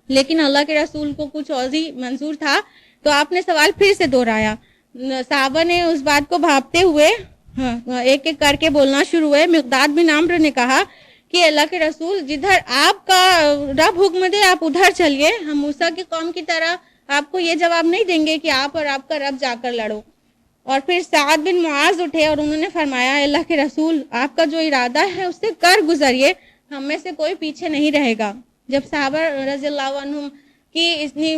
لیکن اللہ کے رسول کو کچھ اور ہی منظور تھا، تو آپ نے سوال پھر سے دہرایا۔ صحابہ نے اس بات کو بھاپتے ہوئے ایک ایک کر کے بولنا شروع ہوئے۔ مقداد بن عمرو نے کہا کہ اللہ کے رسول، جدھر آپ کا رب حکم دے آپ ادھر چلیے، ہم موسیٰ کی قوم کی طرح آپ کو یہ جواب نہیں دیں گے کہ آپ اور آپ کا رب جا کر لڑو۔ اور پھر سعد بن معاذ اٹھے اور انہوں نے فرمایا، اللہ کے رسول، آپ کا جو ارادہ ہے اس سے کر گزریے، ہم میں سے کوئی پیچھے نہیں رہے گا۔ جب صحابہ رضی اللہ عنہم کی اتنی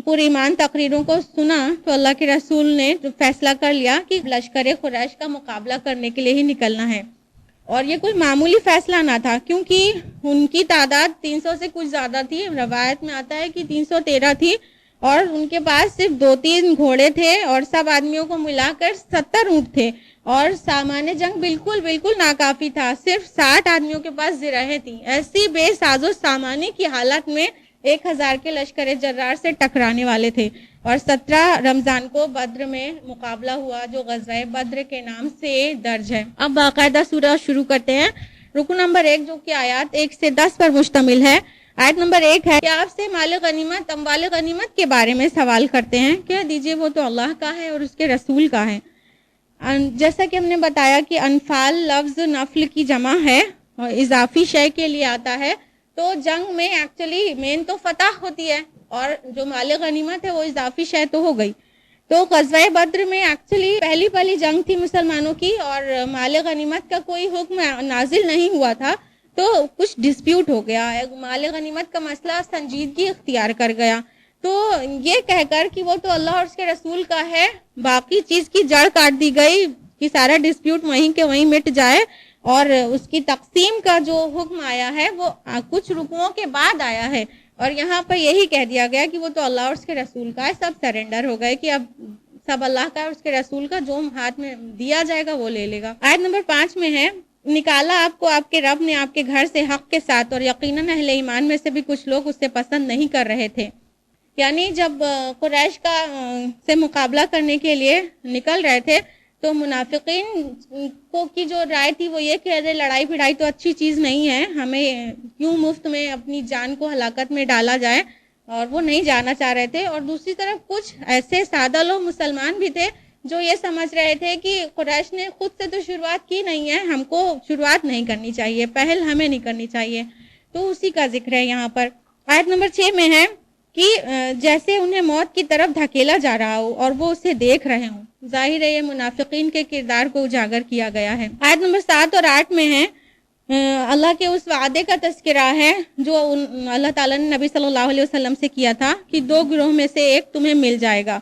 پر ایمان تقریروں کو سنا تو اللہ کے رسول نے فیصلہ کر لیا کہ لشکر قریش کا مقابلہ کرنے کے لیے ہی نکلنا ہے، اور یہ کوئی معمولی فیصلہ نہ تھا، کیونکہ ان کی تعداد 300 سے کچھ زیادہ تھی، روایت میں آتا ہے کہ 313 تھی، اور ان کے پاس صرف 2-3 گھوڑے تھے، اور سب آدمیوں کو ملا کر 70 اونٹ تھے، اور سامان جنگ بالکل ناکافی تھا، صرف 60 آدمیوں کے پاس زرہیں تھیں۔ ایسی بے ساز و سامانی کی حالت میں 1000 کے لشکر جرار سے ٹکرانے والے تھے، اور 17 رمضان کو بدر میں مقابلہ ہوا جو غزوہ بدر کے نام سے درج ہے۔ اب باقاعدہ سورہ شروع کرتے ہیں۔ رکو نمبر 1 جو کہ آیات 1 سے 10 پر مشتمل ہے۔ آیت نمبر 1 ہے کہ آپ سے مال غنیمت، اموال غنیمت کے بارے میں سوال کرتے ہیں، کہہ دیجئے وہ تو اللہ کا ہے اور اس کے رسول کا ہے۔ جیسا کہ ہم نے بتایا کہ انفال لفظ نفل کی جمع ہے اور اضافی شے کے لیے آتا ہے، تو جنگ میں ایکچولی مین تو فتح ہوتی ہے، اور جو مال غنیمت ہے وہ اضافی شے تو ہو گئی۔ تو غزوہ بدر میں ایکچولی پہلی جنگ تھی مسلمانوں کی، اور مال غنیمت کا کوئی حکم نازل نہیں ہوا تھا، تو کچھ ڈسپیوٹ ہو گیا، مال غنیمت کا مسئلہ سنجیدگی اختیار کر گیا، تو یہ کہہ کر کہ وہ تو اللہ اور اس کے رسول کا ہے، باقی چیز کی جڑ کاٹ دی گئی کہ سارا ڈسپیوٹ وہیں کے وہیں مٹ جائے، اور اس کی تقسیم کا جو حکم آیا ہے وہ کچھ رکوعوں کے بعد آیا ہے، اور یہاں پر یہی کہہ دیا گیا کہ وہ تو اللہ اور اس کے رسول کا ہے، سب سرنڈر ہو گئے کہ اب سب اللہ کا اور اس کے رسول کا، جو ہاتھ میں دیا جائے گا وہ لے لے گا۔ آیت نمبر 5 میں ہے نکالا آپ کو آپ کے رب نے آپ کے گھر سے حق کے ساتھ، اور یقیناً اہل ایمان میں سے بھی کچھ لوگ اسے پسند نہیں کر رہے تھے. یعنی جب قریش کا سے مقابلہ کرنے کے لیے نکل رہے تھے تو منافقین کو کی جو رائے تھی وہ یہ کہ ارے لڑائی بھڑائی تو اچھی چیز نہیں ہے، ہمیں کیوں مفت میں اپنی جان کو ہلاکت میں ڈالا جائے، اور وہ نہیں جانا چاہ رہے تھے. اور دوسری طرف کچھ ایسے سادہ لوگ مسلمان بھی تھے جو یہ سمجھ رہے تھے کہ قریش نے خود سے تو شروعات کی نہیں ہے، ہم کو شروعات نہیں کرنی چاہیے، پہل ہمیں نہیں کرنی چاہیے. تو اسی کا ذکر ہے یہاں پر. آیت نمبر 6 میں ہے کہ جیسے انہیں موت کی طرف دھکیلا جا رہا ہو اور وہ اسے دیکھ رہے ہوں. ظاہر ہے یہ منافقین کے کردار کو اجاگر کیا گیا ہے. آیت نمبر 7 اور 8 میں ہے اللہ کے اس وعدے کا تذکرہ ہے جو اللہ تعالیٰ نے نبی صلی اللہ علیہ وسلم سے کیا تھا کہ 2 گروہ میں سے ایک تمہیں مل جائے گا.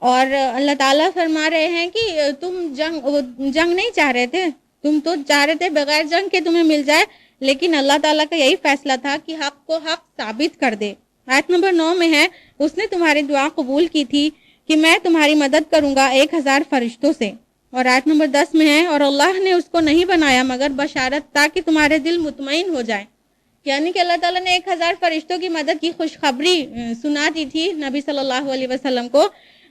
اور اللہ تعالیٰ فرما رہے ہیں کہ تم جنگ نہیں چاہ رہے تھے، تم تو چاہ رہے تھے بغیر جنگ کے تمہیں مل جائے، لیکن اللہ تعالیٰ کا یہی فیصلہ تھا کہ حق کو حق ثابت کر دے. آیت نمبر 9 میں ہے اس نے تمہاری دعا قبول کی تھی کہ میں تمہاری مدد کروں گا 1000 فرشتوں سے. اور آیت نمبر 10 میں ہے اور اللہ نے اس کو نہیں بنایا مگر بشارت تاکہ تمہارے دل مطمئن ہو جائے. یعنی کہ اللہ تعالیٰ نے 1000 فرشتوں کی مدد کی خوشخبری سنا دی تھی نبی صلی اللہ علیہ وسلم کو،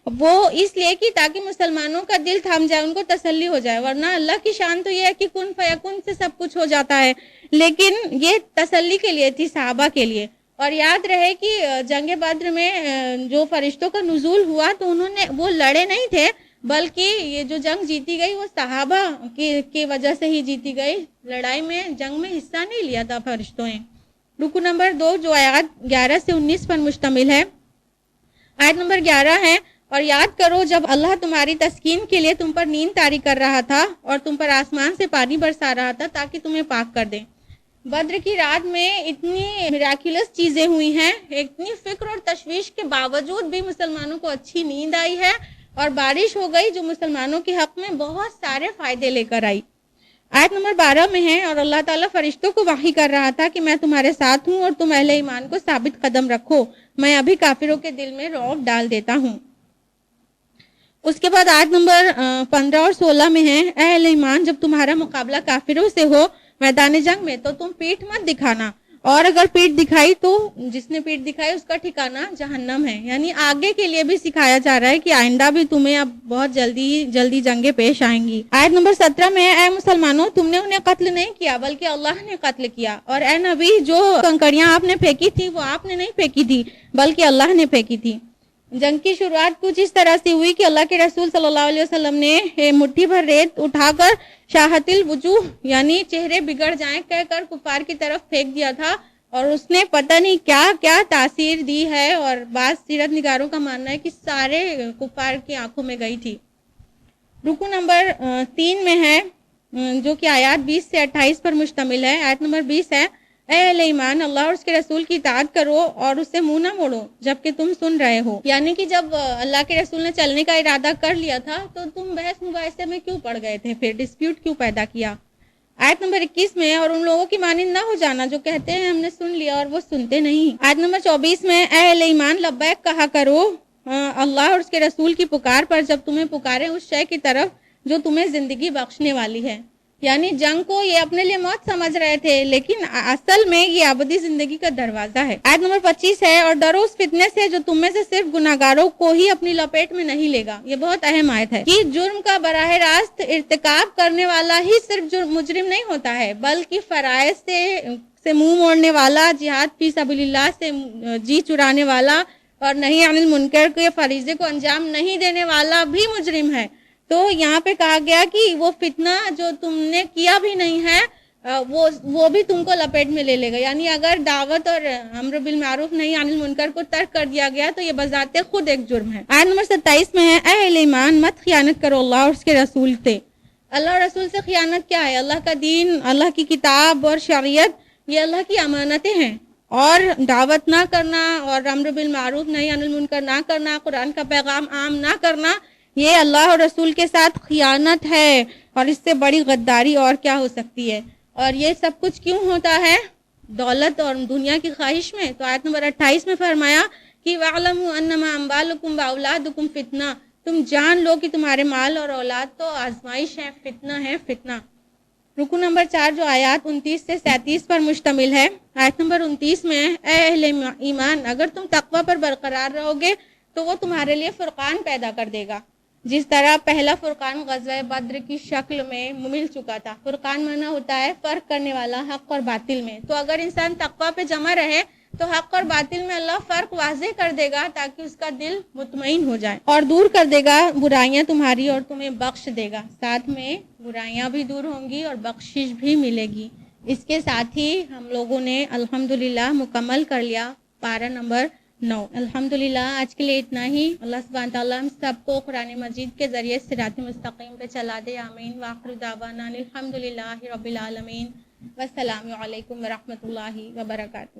وہ اس لیے کہ تاکہ مسلمانوں کا دل تھم جائے، ان کو تسلی ہو جائے. ورنہ اللہ کی شان تو یہ ہے کہ کن فیکن سے سب کچھ ہو جاتا ہے، لیکن یہ تسلی کے لیے تھی صحابہ کے لیے. اور یاد رہے کہ جنگ بدر میں جو فرشتوں کا نزول ہوا تو وہ لڑے نہیں تھے، بلکہ یہ جو جنگ جیتی گئی وہ صحابہ کی وجہ سے ہی جیتی گئی. لڑائی میں جنگ میں حصہ نہیں لیا تھا فرشتوں نے. رکو نمبر 2 جو آیات 11 سے 19 پر مشتمل ہے. آیت نمبر 11 ہے اور یاد کرو جب اللہ تمہاری تسکین کے لیے تم پر نیند طاری کر رہا تھا اور تم پر آسمان سے پانی برسا رہا تھا تاکہ تمہیں پاک کر دے. بدر کی رات میں اتنی میراکولس چیزیں ہوئی ہیں، اتنی فکر اور تشویش کے باوجود بھی مسلمانوں کو اچھی نیند آئی ہے اور بارش ہو گئی جو مسلمانوں کے حق میں بہت سارے فائدے لے کر آئی. آیت نمبر 12 میں ہے اور اللہ تعالیٰ فرشتوں کو وحی کر رہا تھا کہ میں تمہارے ساتھ ہوں اور تم اہل ایمان کو ثابت قدم رکھو، میں ابھی کافروں کے دل میں رعب ڈال دیتا ہوں. اس کے بعد آیت نمبر 15 اور 16 میں ہے اے اہل ایمان جب تمہارا مقابلہ کافروں سے ہو میدان جنگ میں تو تم پیٹھ مت دکھانا، اور اگر پیٹھ دکھائی تو جس نے پیٹھ دکھائی اس کا ٹھکانہ جہنم ہے. یعنی آگے کے لیے بھی سکھایا جا رہا ہے کہ آئندہ بھی تمہیں اب بہت جلدی جنگیں پیش آئیں گی. آیت نمبر 17 میں اے مسلمانوں تم نے انہیں قتل نہیں کیا بلکہ اللہ نے قتل کیا، اور اے نبی جو کنکریاں آپ نے پھینکی تھی وہ آپ نے نہیں پھینکی تھی بلکہ اللہ نے پھینکی تھی. جنگ کی شروعات کچھ اس طرح سے ہوئی کہ اللہ کے رسول صلی اللہ علیہ وسلم نے مٹھی بھر ریت اٹھا کر شاہت الوجوہ یعنی چہرے بگڑ جائیں کہہ کر کفار کی طرف پھینک دیا تھا، اور اس نے پتہ نہیں کیا کیا تاثیر دی ہے، اور بعض سیرت نگاروں کا ماننا ہے کہ سارے کفار کی آنکھوں میں گئی تھی. رکو نمبر 3 میں ہے جو کہ آیات 20 سے 28 پر مشتمل ہے. آیت نمبر 20 ہے اے اہل ایمان اللہ اور اس کے رسول کی اطاعت کرو اور اس سے منہ نہ موڑو جبکہ تم سن رہے ہو. یعنی کہ جب اللہ کے رسول نے چلنے کا ارادہ کر لیا تھا تو تم بحث مباحثے میں کیوں پڑ گئے تھے، پھر ڈسپیوٹ کیوں پیدا کیا. آیت نمبر 21 میں اور ان لوگوں کی مانند نہ ہو جانا جو کہتے ہیں ہم نے سن لیا اور وہ سنتے نہیں. آیت نمبر 24 میں اے اہل ایمان لبیک کہا کرو اللہ اور اس کے رسول کی پکار پر جب تمہیں پکارے اس شے کی طرف جو تمہیں زندگی بخشنے والی ہے. یعنی جنگ کو یہ اپنے لیے موت سمجھ رہے تھے لیکن اصل میں یہ ابدی زندگی کا دروازہ ہے. آیت نمبر 25 ہے اور ڈرو اس فتنے سے جو تم میں سے صرف گناہگاروں کو ہی اپنی لپیٹ میں نہیں لے گا. یہ بہت اہم آیت ہے کہ جرم کا براہ راست ارتکاب کرنے والا ہی صرف مجرم نہیں ہوتا ہے بلکہ فرائض سے منہ موڑنے والا، جہاد فی سبیل اللہ سے جی چرانے والا اور نہیں عن المنکر کے فریضے کو انجام نہیں دینے والا بھی مجرم ہے. تو یہاں پہ کہا گیا کہ وہ فتنہ جو تم نے کیا بھی نہیں ہے وہ بھی تم کو لپیٹ میں لے لے گا. یعنی اگر دعوت اور امر بالمعروف نہیں عن المنکر کو ترک کر دیا گیا تو یہ بذات خود ایک جرم ہے. آیت نمبر 27 میں ہے اے اہل ایمان مت خیانت کرو اللہ اور اس کے رسول سے. اللہ اور رسول سے خیانت کیا ہے؟ اللہ کا دین، اللہ کی کتاب اور شریعت یہ اللہ کی امانتیں ہیں، اور دعوت نہ کرنا اور امر بالمعروف نہیں عن المنکر نہ کرنا، قرآن کا پیغام عام نہ کرنا یہ اللہ اور رسول کے ساتھ خیانت ہے، اور اس سے بڑی غداری اور کیا ہو سکتی ہے. اور یہ سب کچھ کیوں ہوتا ہے؟ دولت اور دنیا کی خواہش میں. تو آیت نمبر 28 میں فرمایا کہ وَاعْلَمُوا أَنَّمَا أَمْوَالُكُمْ وَأَوْلَادُكُمْ فِتْنَةٌ، تم جان لو کہ تمہارے مال اور اولاد تو آزمائش ہے، فتنہ ہے، فتنہ. رکو نمبر 4 جو آیات 29 سے 37 پر مشتمل ہے، آیت نمبر 29 میں اے اہل ایمان اگر تم تقوی پر برقرار رہو گے تو وہ تمہارے لیے فرقان پیدا کر دے گا، جس طرح پہلا فرقان غزوہ بدر کی شکل میں مل چکا تھا۔ فرقان مانا ہوتا ہے فرق کرنے والا حق اور باطل میں، تو اگر انسان تقوی پہ جمع رہے تو حق اور باطل میں اللہ فرق واضح کر دے گا تاکہ اس کا دل مطمئن ہو جائے، اور دور کر دے گا برائیاں تمہاری اور تمہیں بخش دے گا، ساتھ میں برائیاں بھی دور ہوں گی اور بخشش بھی ملے گی۔ اس کے ساتھ ہی ہم لوگوں نے الحمدللہ مکمل کر لیا پارہ نمبر 9۔ الحمدللہ آج کے لیے اتنا ہی۔ اللہ سبحانہ تعالیٰ ہم سب کو قرآن مجید کے ذریعے صراط مستقیم پہ چلا دے، آمین۔ وآخر دعوانا الحمدللہ رب العالمین، والسلام علیکم ورحمۃ اللہ وبرکاتہ۔